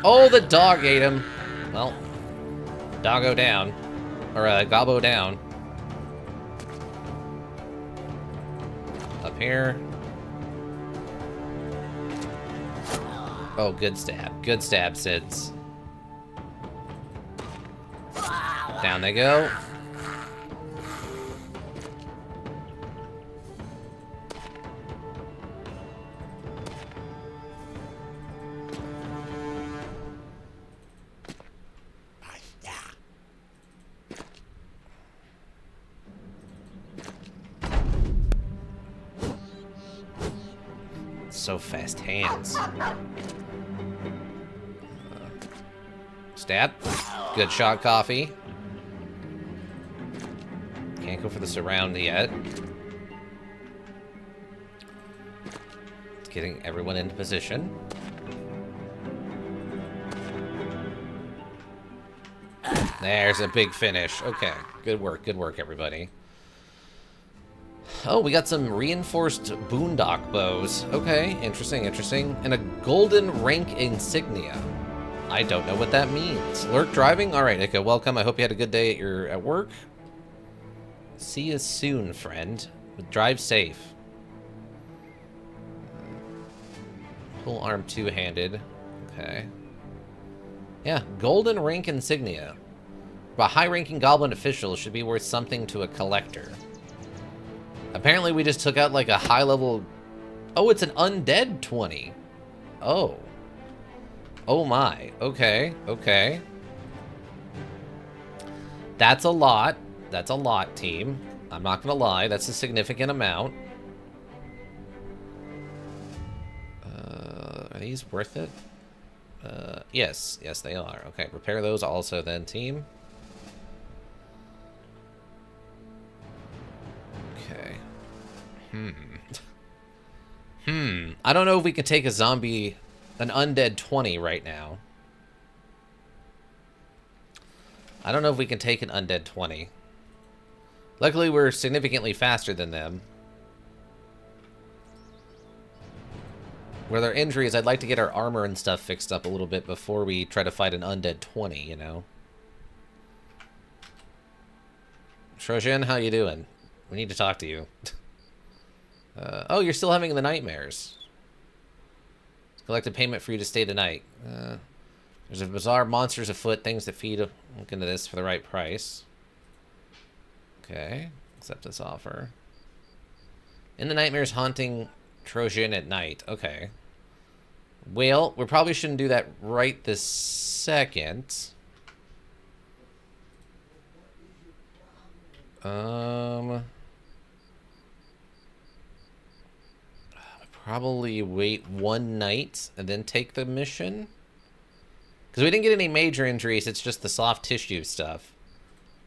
Oh, the dog ate him. Well, doggo down. Or gobbo down. Up here. Oh, good stab. Good stab, Sids. Down they go. So fast hands. Stab. Good shot, Coffee. Can't go for the surround yet. It's getting everyone into position. There's a big finish. Okay, good work, everybody. Oh, we got some reinforced boondock bows. Okay, interesting. And a golden rank insignia. I don't know what that means. Lurk driving? All right, Ika, welcome. I hope you had a good day at work. See you soon, friend. Drive safe. Full arm two-handed. Okay. Yeah, golden rank insignia. A high-ranking goblin official should be worth something to a collector. Apparently we just took out like a high-level... Oh, it's an undead 20. Oh. Oh my. Okay. That's a lot. That's a lot, team. I'm not gonna lie. That's a significant amount. Are these worth it? Yes. Yes, they are. Okay, repair those also then, team. Okay. I don't know if we can take a zombie, an undead 20 right now. I don't know if we can take an undead 20. Luckily, we're significantly faster than them. Where their injuries, I'd like to get our armor and stuff fixed up a little bit before we try to fight an undead 20, you know? Trojan, how you doing? We need to talk to you. Oh, you're still having the nightmares. Collect a payment for you to stay tonight. There's a bizarre monsters afoot, things that feed. Look into this for the right price. Okay, accept this offer. In the nightmares haunting Trojan at night. Okay. Well, we probably shouldn't do that right this second. Probably wait one night and then take the mission. Because we didn't get any major injuries, it's just the soft tissue stuff.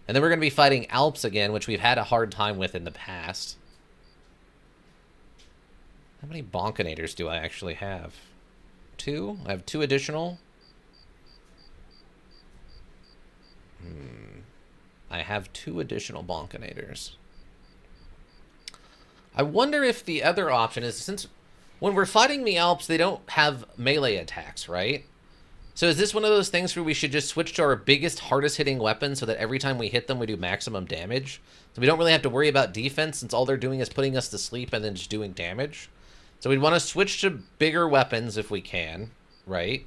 And then we're going to be fighting Alps again, which we've had a hard time with in the past. How many Bonkinators do I actually have? 2? I have 2 additional. I have 2 additional Bonkinators. I wonder if the other option is, since when we're fighting the Alps, they don't have melee attacks, right? So is this one of those things where we should just switch to our biggest, hardest hitting weapon so that every time we hit them, we do maximum damage? So we don't really have to worry about defense since all they're doing is putting us to sleep and then just doing damage. So we'd want to switch to bigger weapons if we can. right?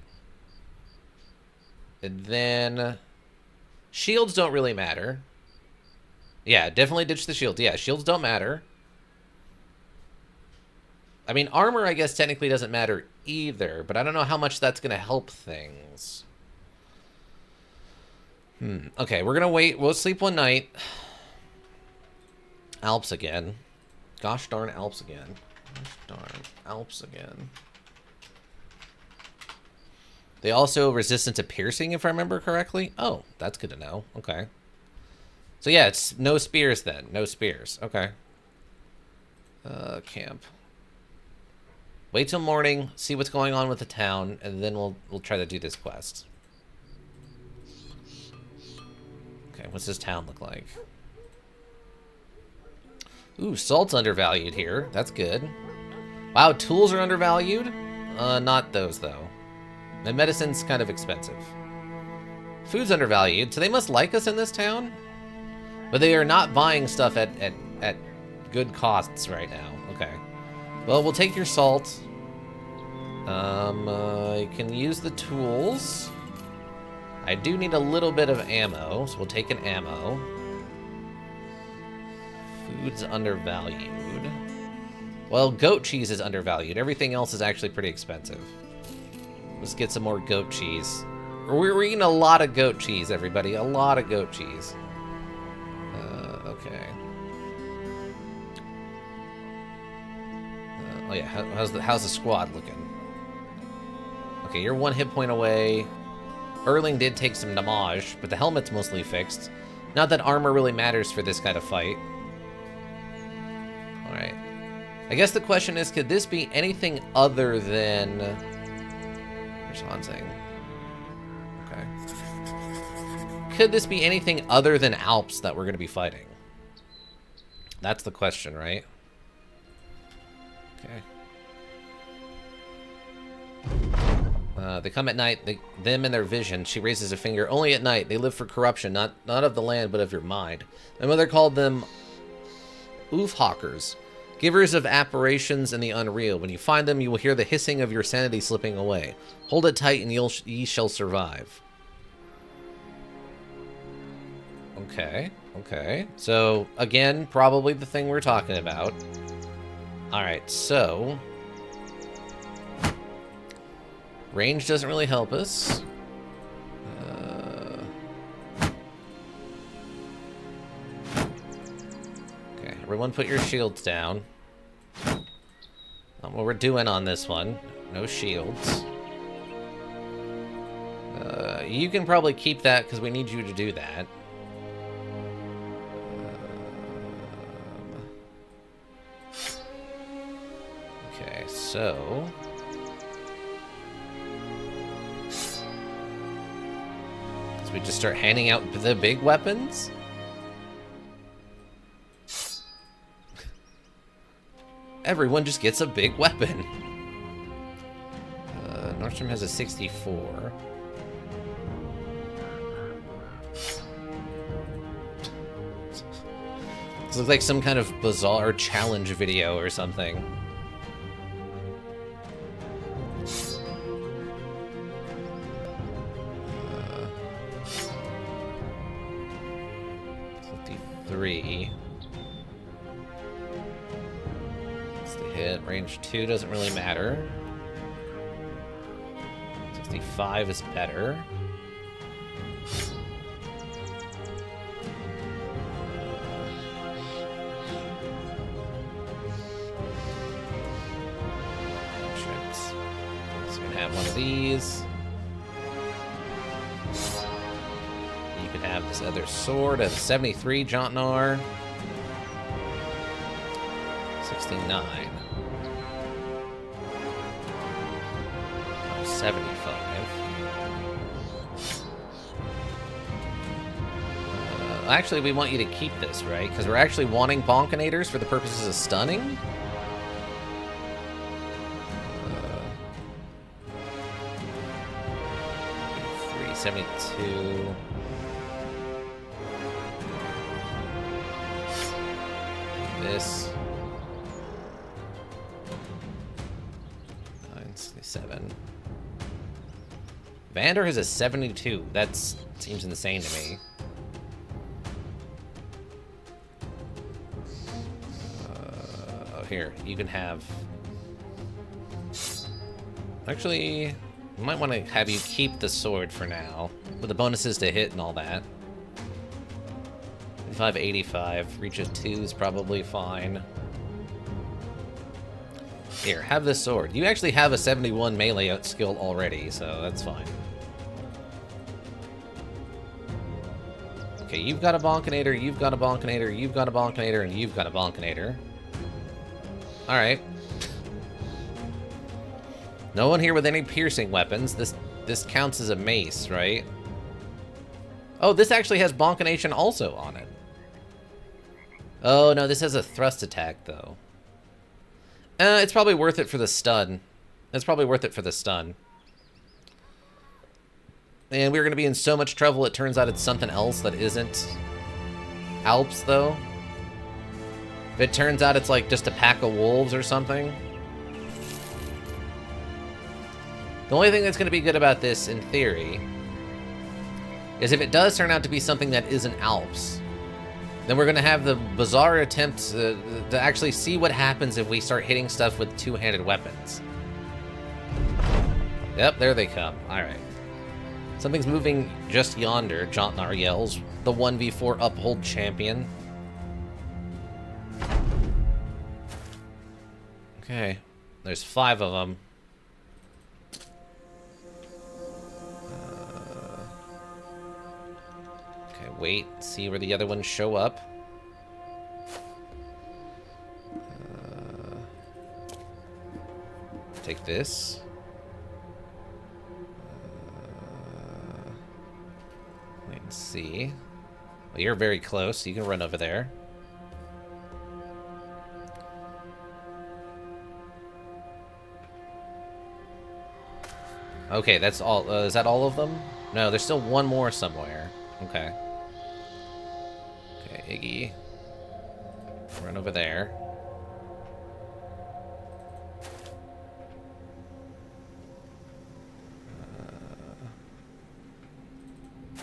And then shields don't really matter. Yeah, definitely ditch the shields. Yeah, shields don't matter. I mean, armor, I guess, technically doesn't matter either, but I don't know how much that's going to help things. Okay, we're going to wait. We'll sleep one night. Alps again. Gosh darn Alps again. Gosh darn Alps again. They also resistant to piercing, if I remember correctly. Oh, that's good to know. Okay. So yeah, it's no spears then. No spears. Okay. Camp. Wait till morning, see what's going on with the town, and then we'll try to do this quest. Okay, what's this town look like? Ooh, salt's undervalued here. That's good. Wow, tools are undervalued? Not those, though. And medicine's kind of expensive. Food's undervalued, so they must like us in this town? But they are not buying stuff at good costs right now. Okay. Well, we'll take your salt. You can use the tools. I do need a little bit of ammo, so we'll take an ammo. Food's undervalued. Well, goat cheese is undervalued. Everything else is actually pretty expensive. Let's get some more goat cheese. We're eating a lot of goat cheese, everybody. A lot of goat cheese. Okay. Oh yeah, how's the squad looking? Okay, you're 1 hit point away. Erling did take some damage, but the helmet's mostly fixed. Not that armor really matters for this kind of fight. Alright. I guess the question is, could this be anything other than... Where's Hansing? Okay. Could this be anything other than Alps that we're going to be fighting? That's the question, right? Okay. They come at night, them and their vision. She raises a finger. Only at night. They live for corruption, not of the land, but of your mind. My mother called them Oofhawkers, givers of apparitions and the unreal. When you find them, you will hear the hissing of your sanity slipping away. Hold it tight and ye shall survive. Okay, okay. So, again, probably the thing we're talking about. Alright, so... range doesn't really help us. Okay, everyone put your shields down. Not what we're doing on this one. No shields. You can probably keep that because we need you to do that. Okay, so... we just start handing out the big weapons? Everyone just gets a big weapon. Nordstrom has a 64. This looks like some kind of bizarre challenge video or something. That's the hit. Range 2 doesn't really matter. 65 is better. So we can have one of these. You can have this other sword at 73, Jontnar. 69. 75. Actually, we want you to keep this, right? Because we're actually wanting Bonkinators for the purposes of stunning. 372. This 967. Vander has a 72. That seems insane to me. Oh, here. You can have... Actually, I might want to have you keep the sword for now. With the bonuses to hit and all that. 85, reach of 2 is probably fine. Here, have this sword. You actually have a 71 melee skill already, so that's fine. Okay, you've got a Bonkinator, you've got a Bonkinator, you've got a Bonkinator, and you've got a Bonkinator. Alright. No one here with any piercing weapons. This counts as a mace, right? Oh, this actually has Bonkination also on it. Oh, no, this has a thrust attack, though. It's probably worth it for the stun. It's probably worth it for the stun. And we're going to be in so much trouble, it turns out it's something else that isn't Alps, though. If it turns out it's like just a pack of wolves or something. The only thing that's going to be good about this, in theory, is if it does turn out to be something that isn't Alps, then we're going to have the bizarre attempt to actually see what happens if we start hitting stuff with two-handed weapons. Yep, there they come. Alright. Something's moving just yonder, Jotnar yells. The 1v4 Uphold champion. Okay. There's 5 of them. Okay, wait. See where the other ones show up. Take this. Wait and see. Well, you're very close. You can run over there. Okay, that's all. Is that all of them? No, there's still one more somewhere. Okay. Okay, Iggy. Run over there.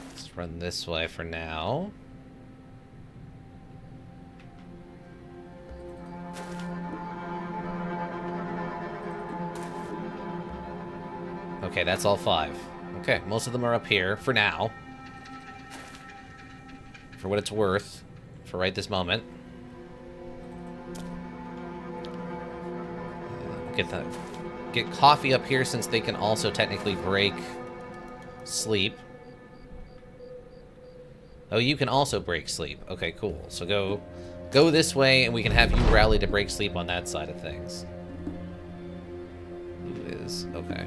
Let's run this way for now. Okay, that's all 5. Okay, most of them are up here for now. For what it's worth. For right this moment. Get coffee up here since they can also technically break sleep. Oh, you can also break sleep. Okay, cool. So go this way and we can have you rally to break sleep on that side of things. Who is... Okay.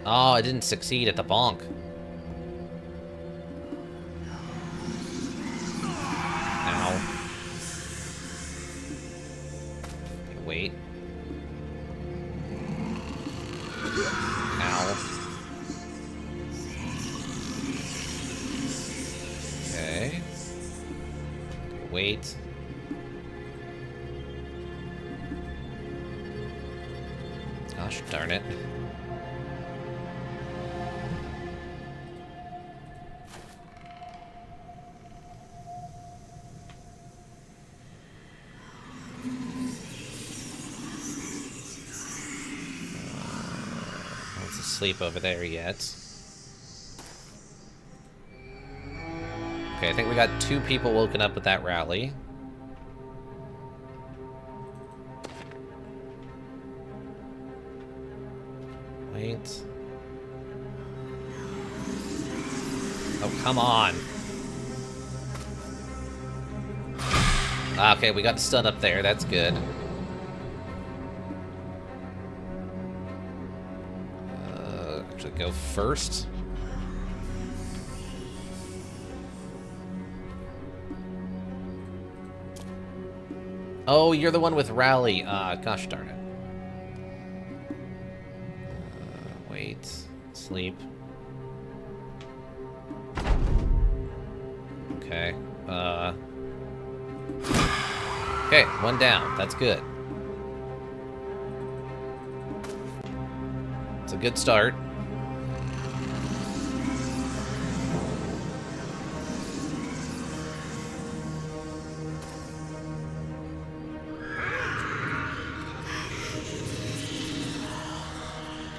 Oh, I didn't succeed at the bonk. Ow. Okay, wait. Ow. Okay. Wait. Gosh darn it. Sleep over there yet. Okay, I think we got 2 people woken up with that rally. Wait. Oh, come on. Okay, we got stun up there. That's good. Go first. Oh, you're the one with rally. Gosh darn it. Wait. Sleep. Okay. Okay, 1 down. That's good. Good start.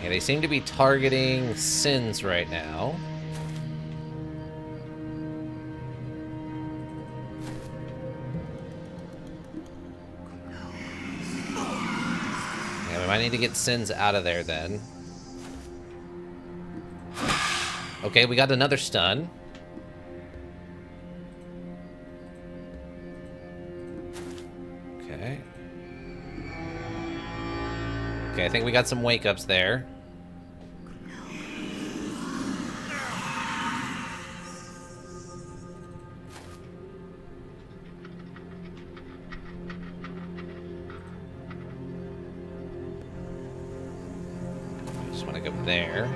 Yeah, they seem to be targeting Sins right now. Yeah, we might need to get Sins out of there then. Okay, we got another stun. Okay. Okay, I think we got some wake-ups there. Just want to go there.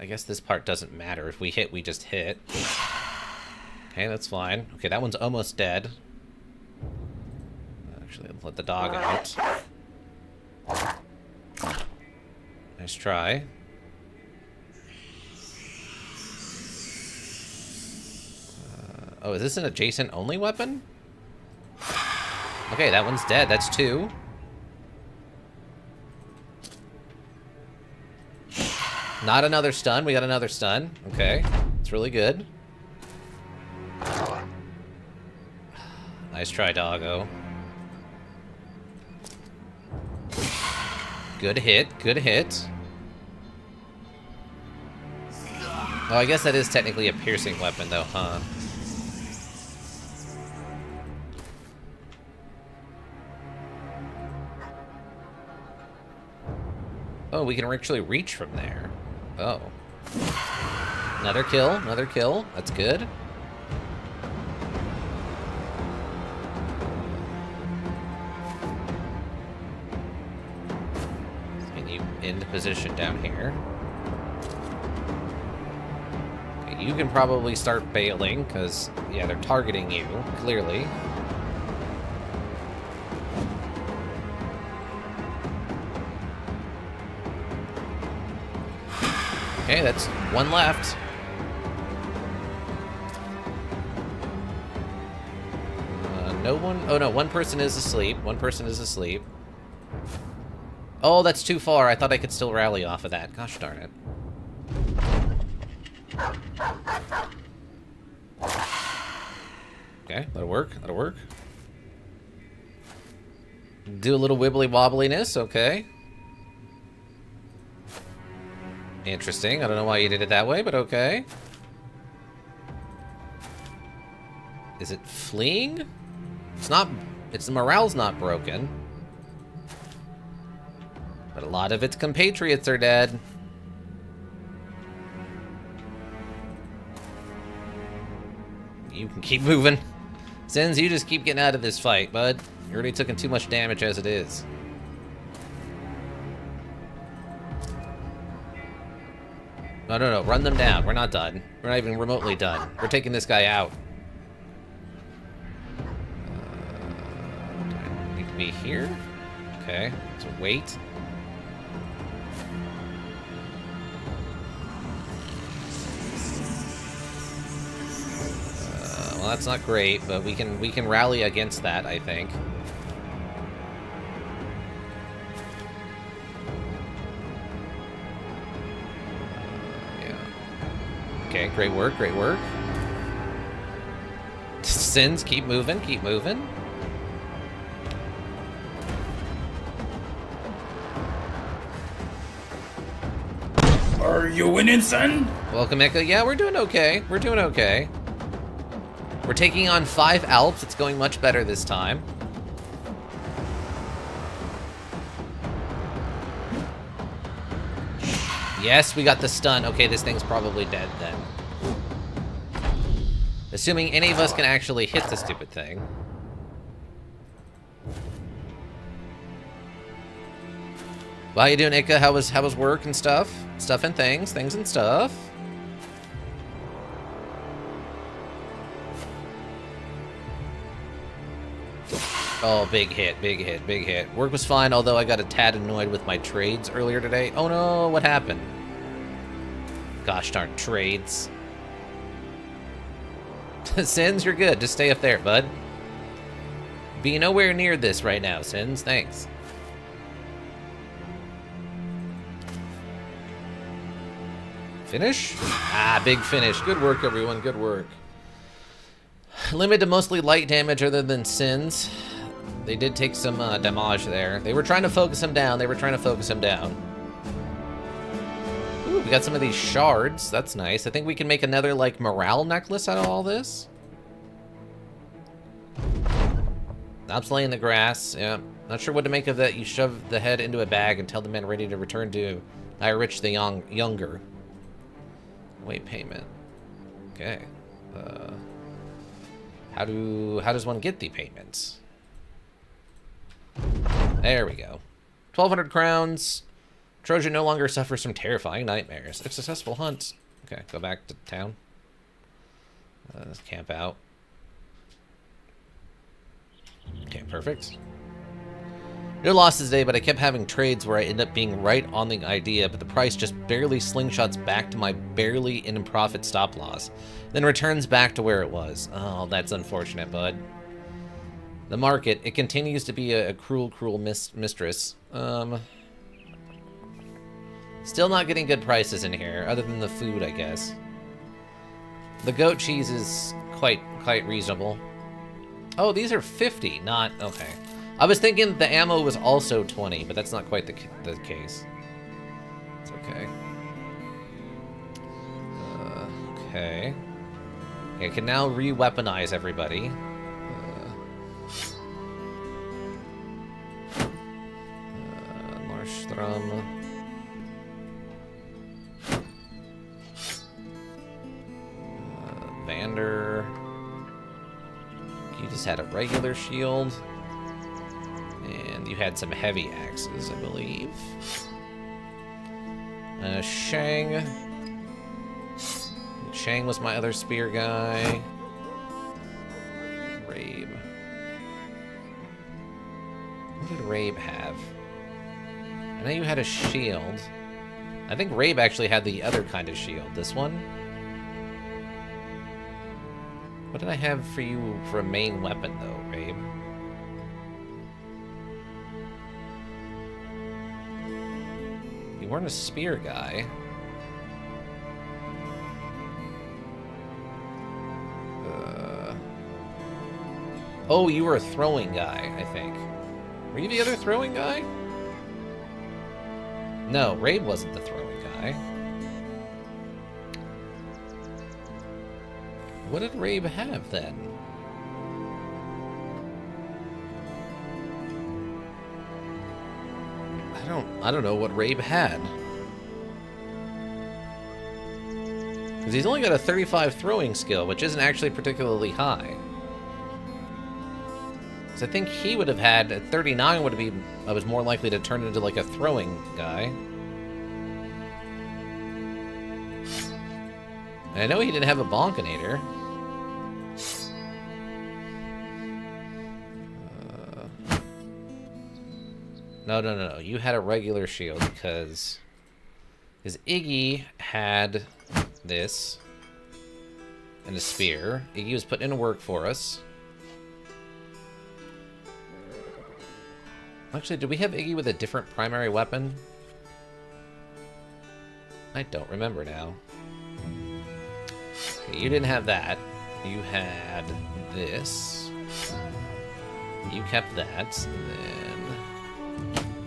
I guess this part doesn't matter. If we hit, we just hit. Okay, that's fine. Okay, that one's almost dead. Actually, let the dog out. Nice try. Oh, is this an adjacent only weapon? Okay, that one's dead. That's 2. Not another stun. We got another stun. Okay. It's really good. Nice try, doggo. Good hit. Good hit. Oh, I guess that is technically a piercing weapon, though, huh? Oh, we can actually reach from there. Oh. Another kill, another kill. That's good. Let's get you into position down here. Okay, you can probably start bailing, because, yeah, they're targeting you, clearly. Okay, that's 1 left. No one... Oh, no, 1 person is asleep. 1 person is asleep. Oh, that's too far. I thought I could still rally off of that. Gosh darn it. Okay, that'll work. That'll work. Do a little wibbly-wobbliness. Okay. Interesting. I don't know why you did it that way, but okay. Is it fleeing? It's not... Its morale's not broken. But a lot of its compatriots are dead. You can keep moving. Sins, you just keep getting out of this fight, bud. You're already taking too much damage as it is. No, no, no. Run them down. We're not done. We're not even remotely done. We're taking this guy out. Do I need to be here? Okay. So wait. Well, that's not great, but we can rally against that, I think. Okay, great work, great work. Sins, keep moving, keep moving. Are you winning, son? Welcome, Echo. Yeah, we're doing okay. We're doing okay. We're taking on 5 Alps. It's going much better this time. Yes, we got the stun. Okay, this thing's probably dead then. Assuming any of us can actually hit the stupid thing. Well, how you doing, Ika? How was work and stuff? Stuff and things and stuff. Oh, big hit, big hit, big hit. Work was fine, although I got a tad annoyed with my trades earlier today. Oh no, what happened? Gosh darn trades. Sins, you're good. Just stay up there, bud. Be nowhere near this right now, Sins. Thanks. Finish? Ah, big finish. Good work, everyone. Good work. Limit to mostly light damage other than Sins. They did take some damage there. They were trying to focus him down. Ooh, we got some of these shards. That's nice. I think we can make another, like, morale necklace out of all this. Stop slaying the grass. Yeah. Not sure what to make of that. You shove the head into a bag and tell the men ready to return to Irich the Younger. Wait, payment. Okay. How does one get the payments? There we go. 1,200 crowns. Trojan no longer suffers from terrifying nightmares. A successful hunt. Okay, go back to town. Let's camp out. Okay, perfect. No losses today, but I kept having trades where I end up being right on the idea, but the price just barely slingshots back to my barely in profit stop loss, then returns back to where it was. Oh, that's unfortunate, bud. The market, it continues to be a cruel, cruel mistress. Still not getting good prices in here, other than the food, I guess. The goat cheese is quite reasonable. Oh, these are 50, not... Okay. I was thinking the ammo was also 20, but that's not quite the case. It's okay. Okay. I can now re-weaponize everybody. Marshthrum. Vander. You just had a regular shield. And you had some heavy axes, I believe. Shang. Shang was my other spear guy. Rabe. What did Rabe have? I know you had a shield. I think Rabe actually had the other kind of shield. This one? What did I have for you for a main weapon, though, Rabe? You weren't a spear guy. Oh, you were a throwing guy, I think. Were you the other throwing guy? No, Rabe wasn't the throwing guy. What did Rabe have, then? I don't know what Rabe had. Because he's only got a 35 throwing skill, which isn't actually particularly high. So I think he would have had, at 39 would be, I was more likely to turn into like a throwing guy. And I know he didn't have a Bonkinator. No. You had a regular shield because Iggy had this and a spear. Iggy was putting in work for us. Actually, did we have Iggy with a different primary weapon? I don't remember now. Okay, you didn't have that. You had this. You kept that. And then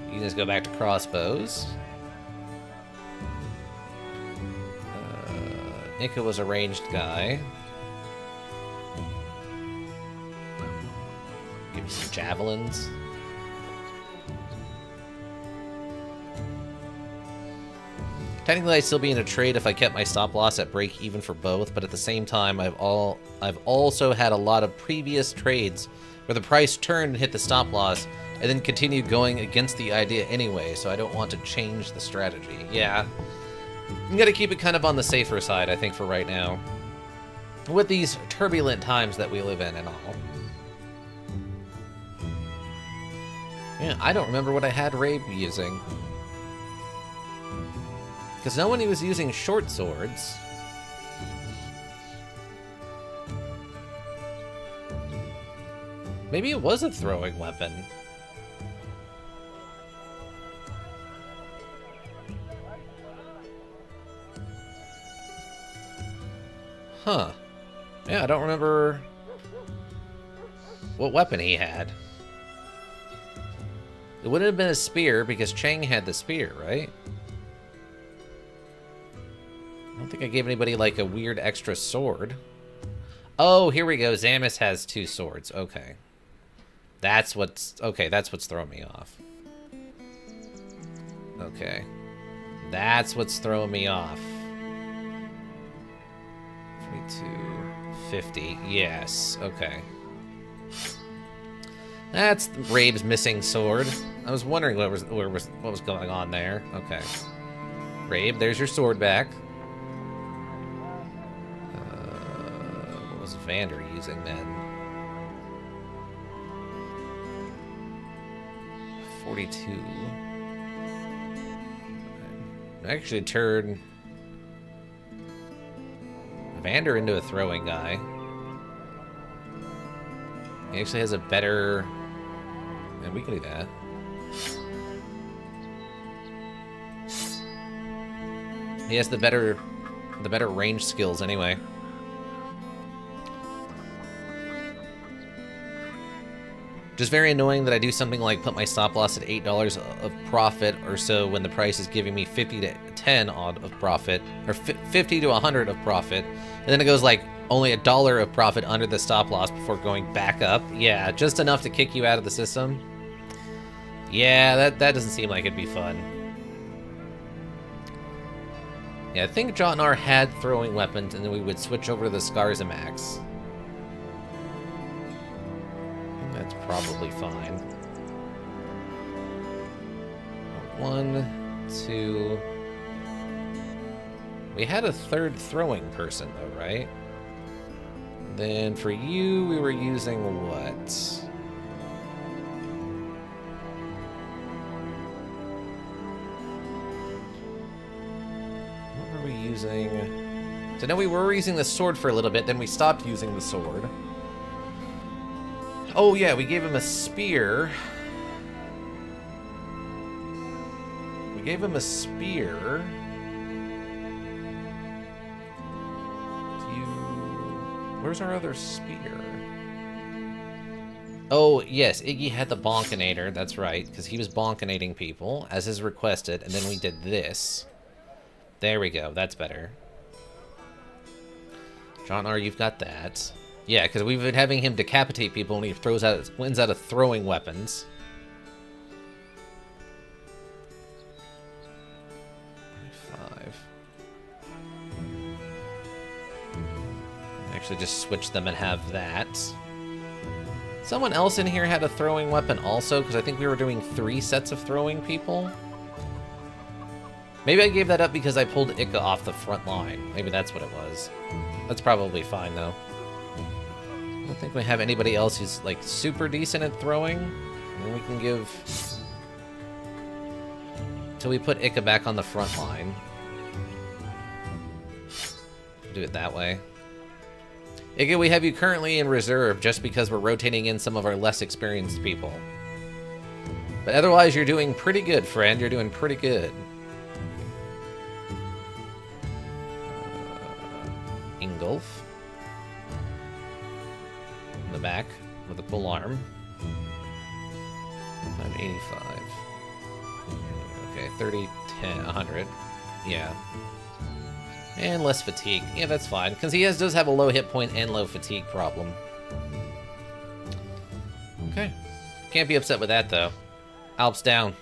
you can just go back to crossbows. Nika was a ranged guy. Give me some javelins. Technically, I'd still be in a trade if I kept my stop loss at break even for both, but at the same time, I've also had a lot of previous trades where the price turned and hit the stop loss, and then continued going against the idea anyway, so I don't want to change the strategy. Yeah, you gotta keep it kind of on the safer side, I think, for right now. With these turbulent times that we live in and all. Yeah, I don't remember what I had Rabe using. Because no one was using short swords. Maybe it was a throwing weapon. Huh. Yeah, I don't remember what weapon he had. It wouldn't have been a spear because Chang had the spear, right? I don't think I gave anybody like a weird extra sword. Oh, here we go. Zamis has 2 swords. Okay. That's what's throwing me off. Okay. That's what's throwing me off. 42, 50. Yes. Okay. That's Rabe's missing sword. I was wondering what was going on there. Okay. Rabe, there's your sword back. What was Vander using then? 42. I actually turned Vander into a throwing guy. He actually has a better... And we can do that. He has the better range skills anyway. Just very annoying that I do something like put my stop loss at $8 of profit or so when the price is giving me 50 to 10 odd of profit, or 50 to 100 of profit, and then it goes like only $1 of profit under the stop loss before going back up. Yeah, just enough to kick you out of the system. Yeah, that doesn't seem like it'd be fun. Yeah, I think Jotnar had throwing weapons, and then we would switch over to the Skarzamax. That's probably fine. 1, 2... We had a third throwing person, though, right? Then for you, we were using what? What were we using? So now we were using the sword for a little bit, then we stopped using the sword. Oh yeah, we gave him a spear. We gave him a spear. Where's our other spear? Oh, yes, Iggy had the Bonkinator, that's right, because he was bonkinating people, as is requested, and then we did this. There we go, that's better. Jotnar, you've got that. Yeah, because we've been having him decapitate people and he wins out of throwing weapons. Actually just switch them and have that. Someone else in here had a throwing weapon also, because I think we were doing 3 sets of throwing people. Maybe I gave that up because I pulled Ika off the front line. Maybe that's what it was. That's probably fine, though. I don't think we have anybody else who's, like, super decent at throwing. And we can give... Till we put Ika back on the front line. Do it that way. Ika, we have you currently in reserve just because we're rotating in some of our less experienced people. But otherwise, you're doing pretty good, friend. You're doing pretty good. Ingolf. In the back with a pull arm. 585. Okay, 30, 10, 100. Yeah. And less fatigue. Yeah, that's fine. Because he does have a low hit point and low fatigue problem. Okay. Can't be upset with that, though. Alps down.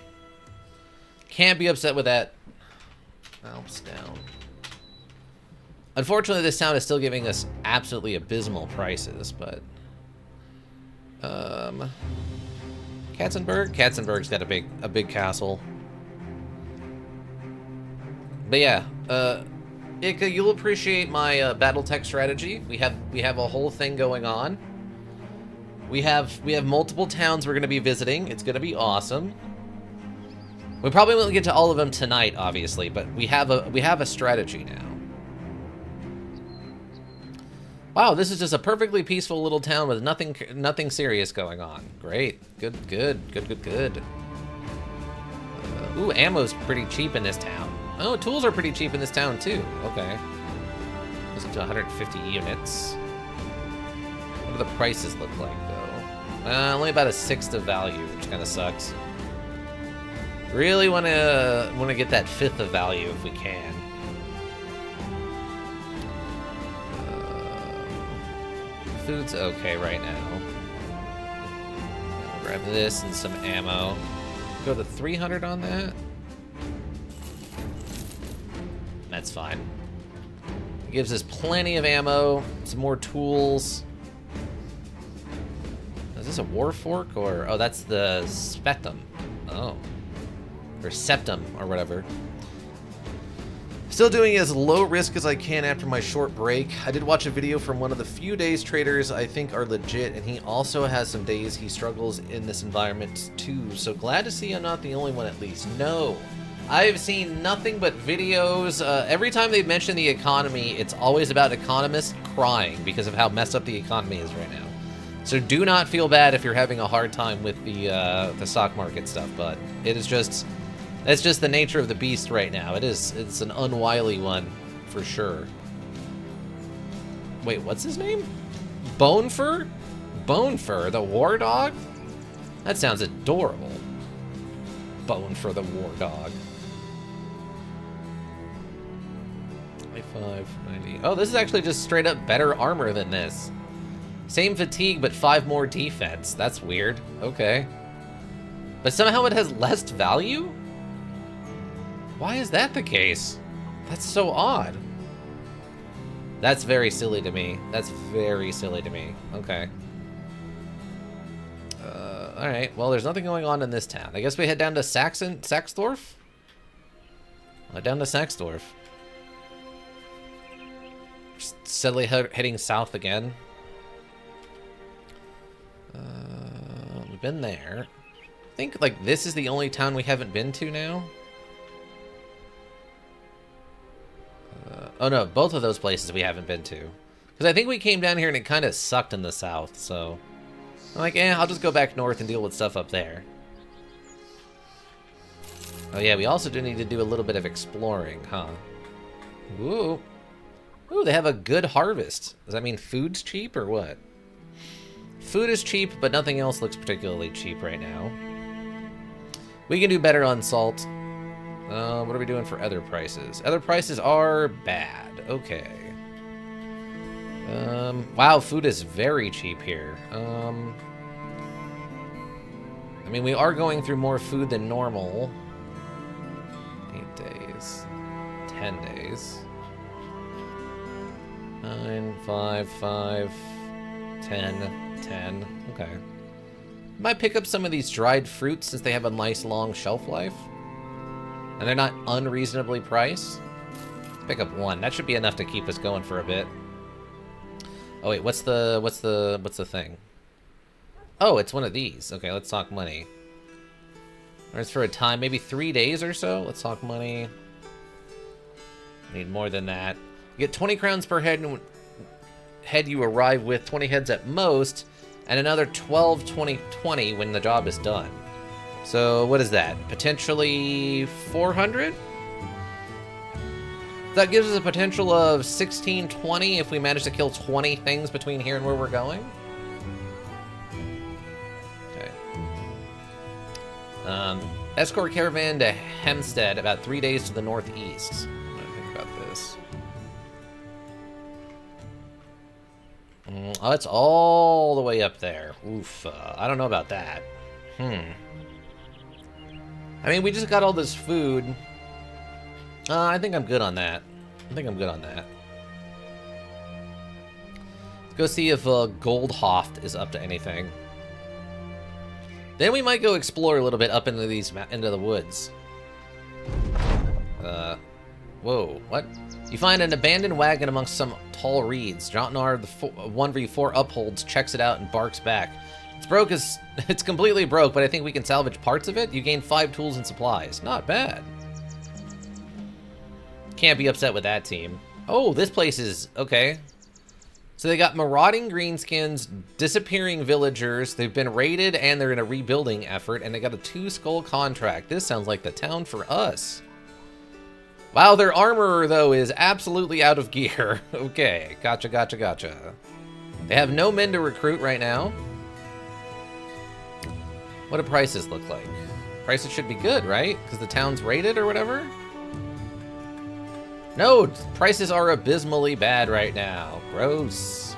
Can't be upset with that. Alps down. Unfortunately, this town is still giving us absolutely abysmal prices, but... Katzenberg? Katzenberg's got a big castle. But yeah, Ika, you'll appreciate my BattleTech strategy. We have a whole thing going on. We have multiple towns we're going to be visiting. It's going to be awesome. We probably won't get to all of them tonight, obviously, but we have a strategy now. Wow, this is just a perfectly peaceful little town with nothing serious going on. Great. Good. Ooh, ammo's pretty cheap in this town. Oh, tools are pretty cheap in this town, too. Okay. Just up to 150 units. What do the prices look like, though? Only about a sixth of value, which kind of sucks. Really want to get that fifth of value if we can. Food's okay right now. I'll grab this and some ammo. Go to 300 on that. That's fine. It gives us plenty of ammo, some more tools. Is this a war fork or... Oh, that's the Spectum. Oh. Or Septum or whatever. Still doing as low risk as I can after my short break. I did watch a video from one of the few days traders I think are legit, and he also has some days he struggles in this environment too. So glad to see I'm not the only one at least. No. I've seen nothing but videos. Every time they mention the economy, it's always about economists crying because of how messed up the economy is right now. So do not feel bad if you're having a hard time with the stock market stuff, but it is just... That's just the nature of the beast right now. It's an unwily one, for sure. Wait, what's his name? Bonefur? Bonefur, the war dog? That sounds adorable. Bonefur, the war dog. 25, 90. Oh, this is actually just straight up better armor than this. Same fatigue, but 5 more defense. That's weird. Okay. But somehow it has less value? Why is that the case? That's so odd. That's very silly to me. That's very silly to me. Okay. Alright, well, there's nothing going on in this town. I guess we head down to Saxdorf? Down to Saxdorf. Just steadily heading south again. We've been there. I think, like, this is the only town we haven't been to now. Oh no, both of those places we haven't been to. Because I think we came down here and it kind of sucked in the south, so... I'm like, I'll just go back north and deal with stuff up there. Oh yeah, we also do need to do a little bit of exploring, huh? Ooh. Ooh, they have a good harvest. Does that mean food's cheap or what? Food is cheap, but nothing else looks particularly cheap right now. We can do better on salt. What are we doing for other prices? Other prices are bad. Okay. Wow, food is very cheap here. I mean, we are going through more food than normal. 8 days. 10 days. 9, 5, 5, 10, 10. Okay. Might pick up some of these dried fruits since they have a nice long shelf life. And they're not unreasonably priced. Let's pick up one. That should be enough to keep us going for a bit. Oh wait, what's the thing? Oh, it's one of these. Okay, let's talk money. Or it's for a time, maybe 3 days or so. Let's talk money. Need more than that. You get 20 crowns per head you arrive with, 20 heads at most, and another 12, 20, 20 when the job is done. So, what is that? Potentially 400? That gives us a potential of 1620 if we manage to kill 20 things between here and where we're going. Okay. Escort caravan to Hempstead, about 3 days to the northeast. I'm gonna think about this. Oh, it's all the way up there. Oof. I don't know about that. I mean, we just got all this food. I think I'm good on that. Let's go see if Goldhoft is up to anything. Then we might go explore a little bit up into the woods. Whoa, what? You find an abandoned wagon amongst some tall reeds. Jotnar, the 1v4 upholds, checks it out and barks back. It's broke as it's completely broke, but I think we can salvage parts of it. You gain 5 tools and supplies. Not bad. Can't be upset with that team. Oh, this place is okay. So they got marauding greenskins, disappearing villagers. They've been raided and they're in a rebuilding effort, and they got a 2-skull contract. This sounds like the town for us. Wow, their armorer though is absolutely out of gear. Okay, gotcha, gotcha, gotcha. They have no men to recruit right now. What do prices look like? Prices should be good, right? Because the town's raided or whatever? No, prices are abysmally bad right now. Gross.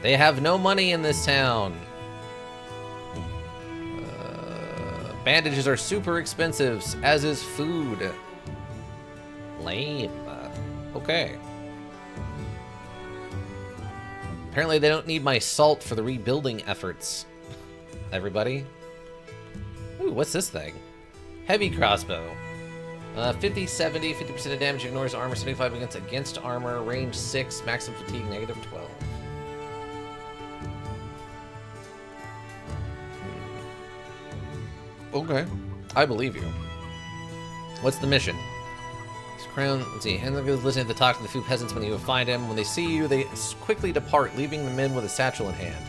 They have no money in this town. Bandages are super expensive, as is food. Lame. Okay. Apparently they don't need my salt for the rebuilding efforts. Everybody. Ooh, what's this thing? Heavy crossbow. 50, 70, 50% of damage, ignores armor, 75 against armor, range 6, maximum fatigue, -12. Okay, I believe you. What's the mission? Crown, let's see, Henry goes listening to the talk to the few peasants when you find him. When they see you, they quickly depart, leaving the men with a satchel in hand.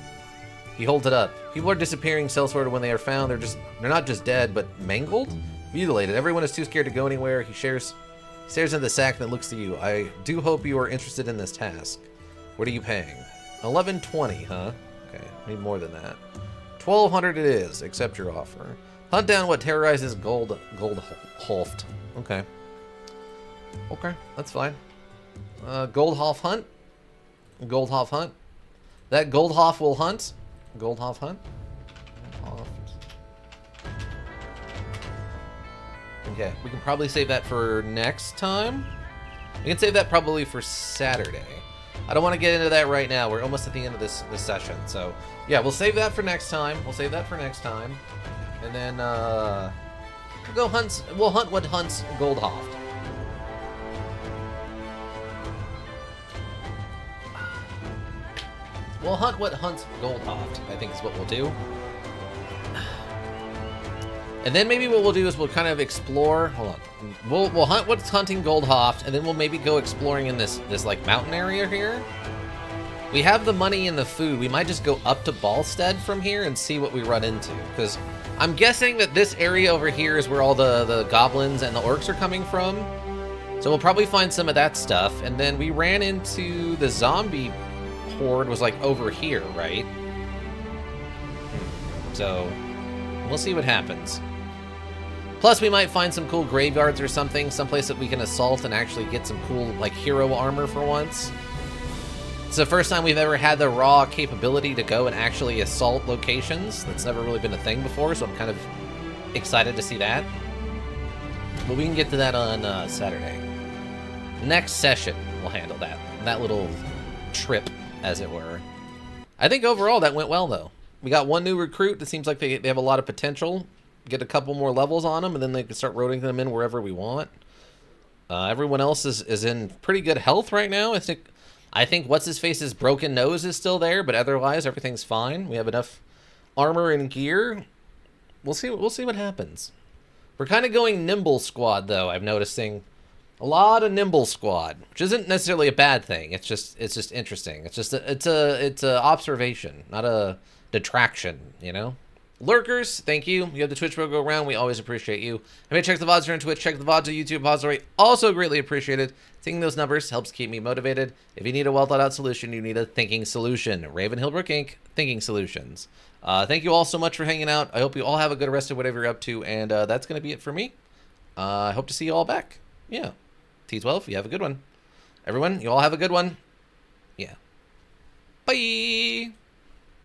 He holds it up. People are disappearing sellsword when they are found. They're not just dead, but mangled? Mutilated. Everyone is too scared to go anywhere. He stares into the sack and then looks to you. I do hope you are interested in this task. What are you paying? 1120, huh? Okay, need more than that. 1200 it is. Accept your offer. Hunt down what terrorizes Goldhoft. Okay. Okay, that's fine. Goldhoff hunt. Goldhoff hunt. That Goldhoff will hunt. Goldhoff hunt. Okay, we can probably save that for next time. We can save that probably for Saturday. I don't want to get into that right now. We're almost at the end of this session. So, yeah, we'll save that for next time. We'll save that for next time. And then, we'll go hunt. We'll hunt what hunts Goldhoft. We'll hunt what hunts Goldhoft, I think is what we'll do. And then maybe what we'll do is we'll kind of explore. Hold on. We'll hunt what's hunting Goldhoft, and then we'll maybe go exploring in this like mountain area here. We have the money and the food. We might just go up to Balstead from here and see what we run into. Because I'm guessing that this area over here is where all the goblins and the orcs are coming from. So we'll probably find some of that stuff. And then we ran into the zombie horde was like over here, right? So we'll see what happens. Plus, we might find some cool graveyards or something, someplace that we can assault and actually get some cool, like, hero armor for once. It's the first time we've ever had the raw capability to go and actually assault locations. That's never really been a thing before, so I'm kind of excited to see that. But we can get to that on Saturday. Next session, we'll handle that. That little trip, as it were. I think overall that went well, though. We got one new recruit that seems like they have a lot of potential. Get a couple more levels on them, and then they can start rotating them in wherever we want. Everyone else is in pretty good health right now. I think what's-his-face's broken nose is still there, but otherwise everything's fine. We have enough armor and gear. We'll see what happens. We're kind of going nimble squad, though. I'm noticing a lot of nimble squad, which isn't necessarily a bad thing. It's just interesting. It's a observation, not a detraction, you know? Lurkers, thank you. You have the Twitch go around. We always appreciate you. I may check the VODs here on Twitch. Check the VODs on YouTube. VODs also greatly appreciated. Seeing those numbers helps keep me motivated. If you need a well-thought-out solution, you need a thinking solution. Raven Hillbrook Inc. Thinking Solutions. Thank you all so much for hanging out. I hope you all have a good rest of whatever you're up to, and that's going to be it for me. I hope to see you all back. Yeah. T12, you have a good one. Everyone, you all have a good one. Yeah. Bye!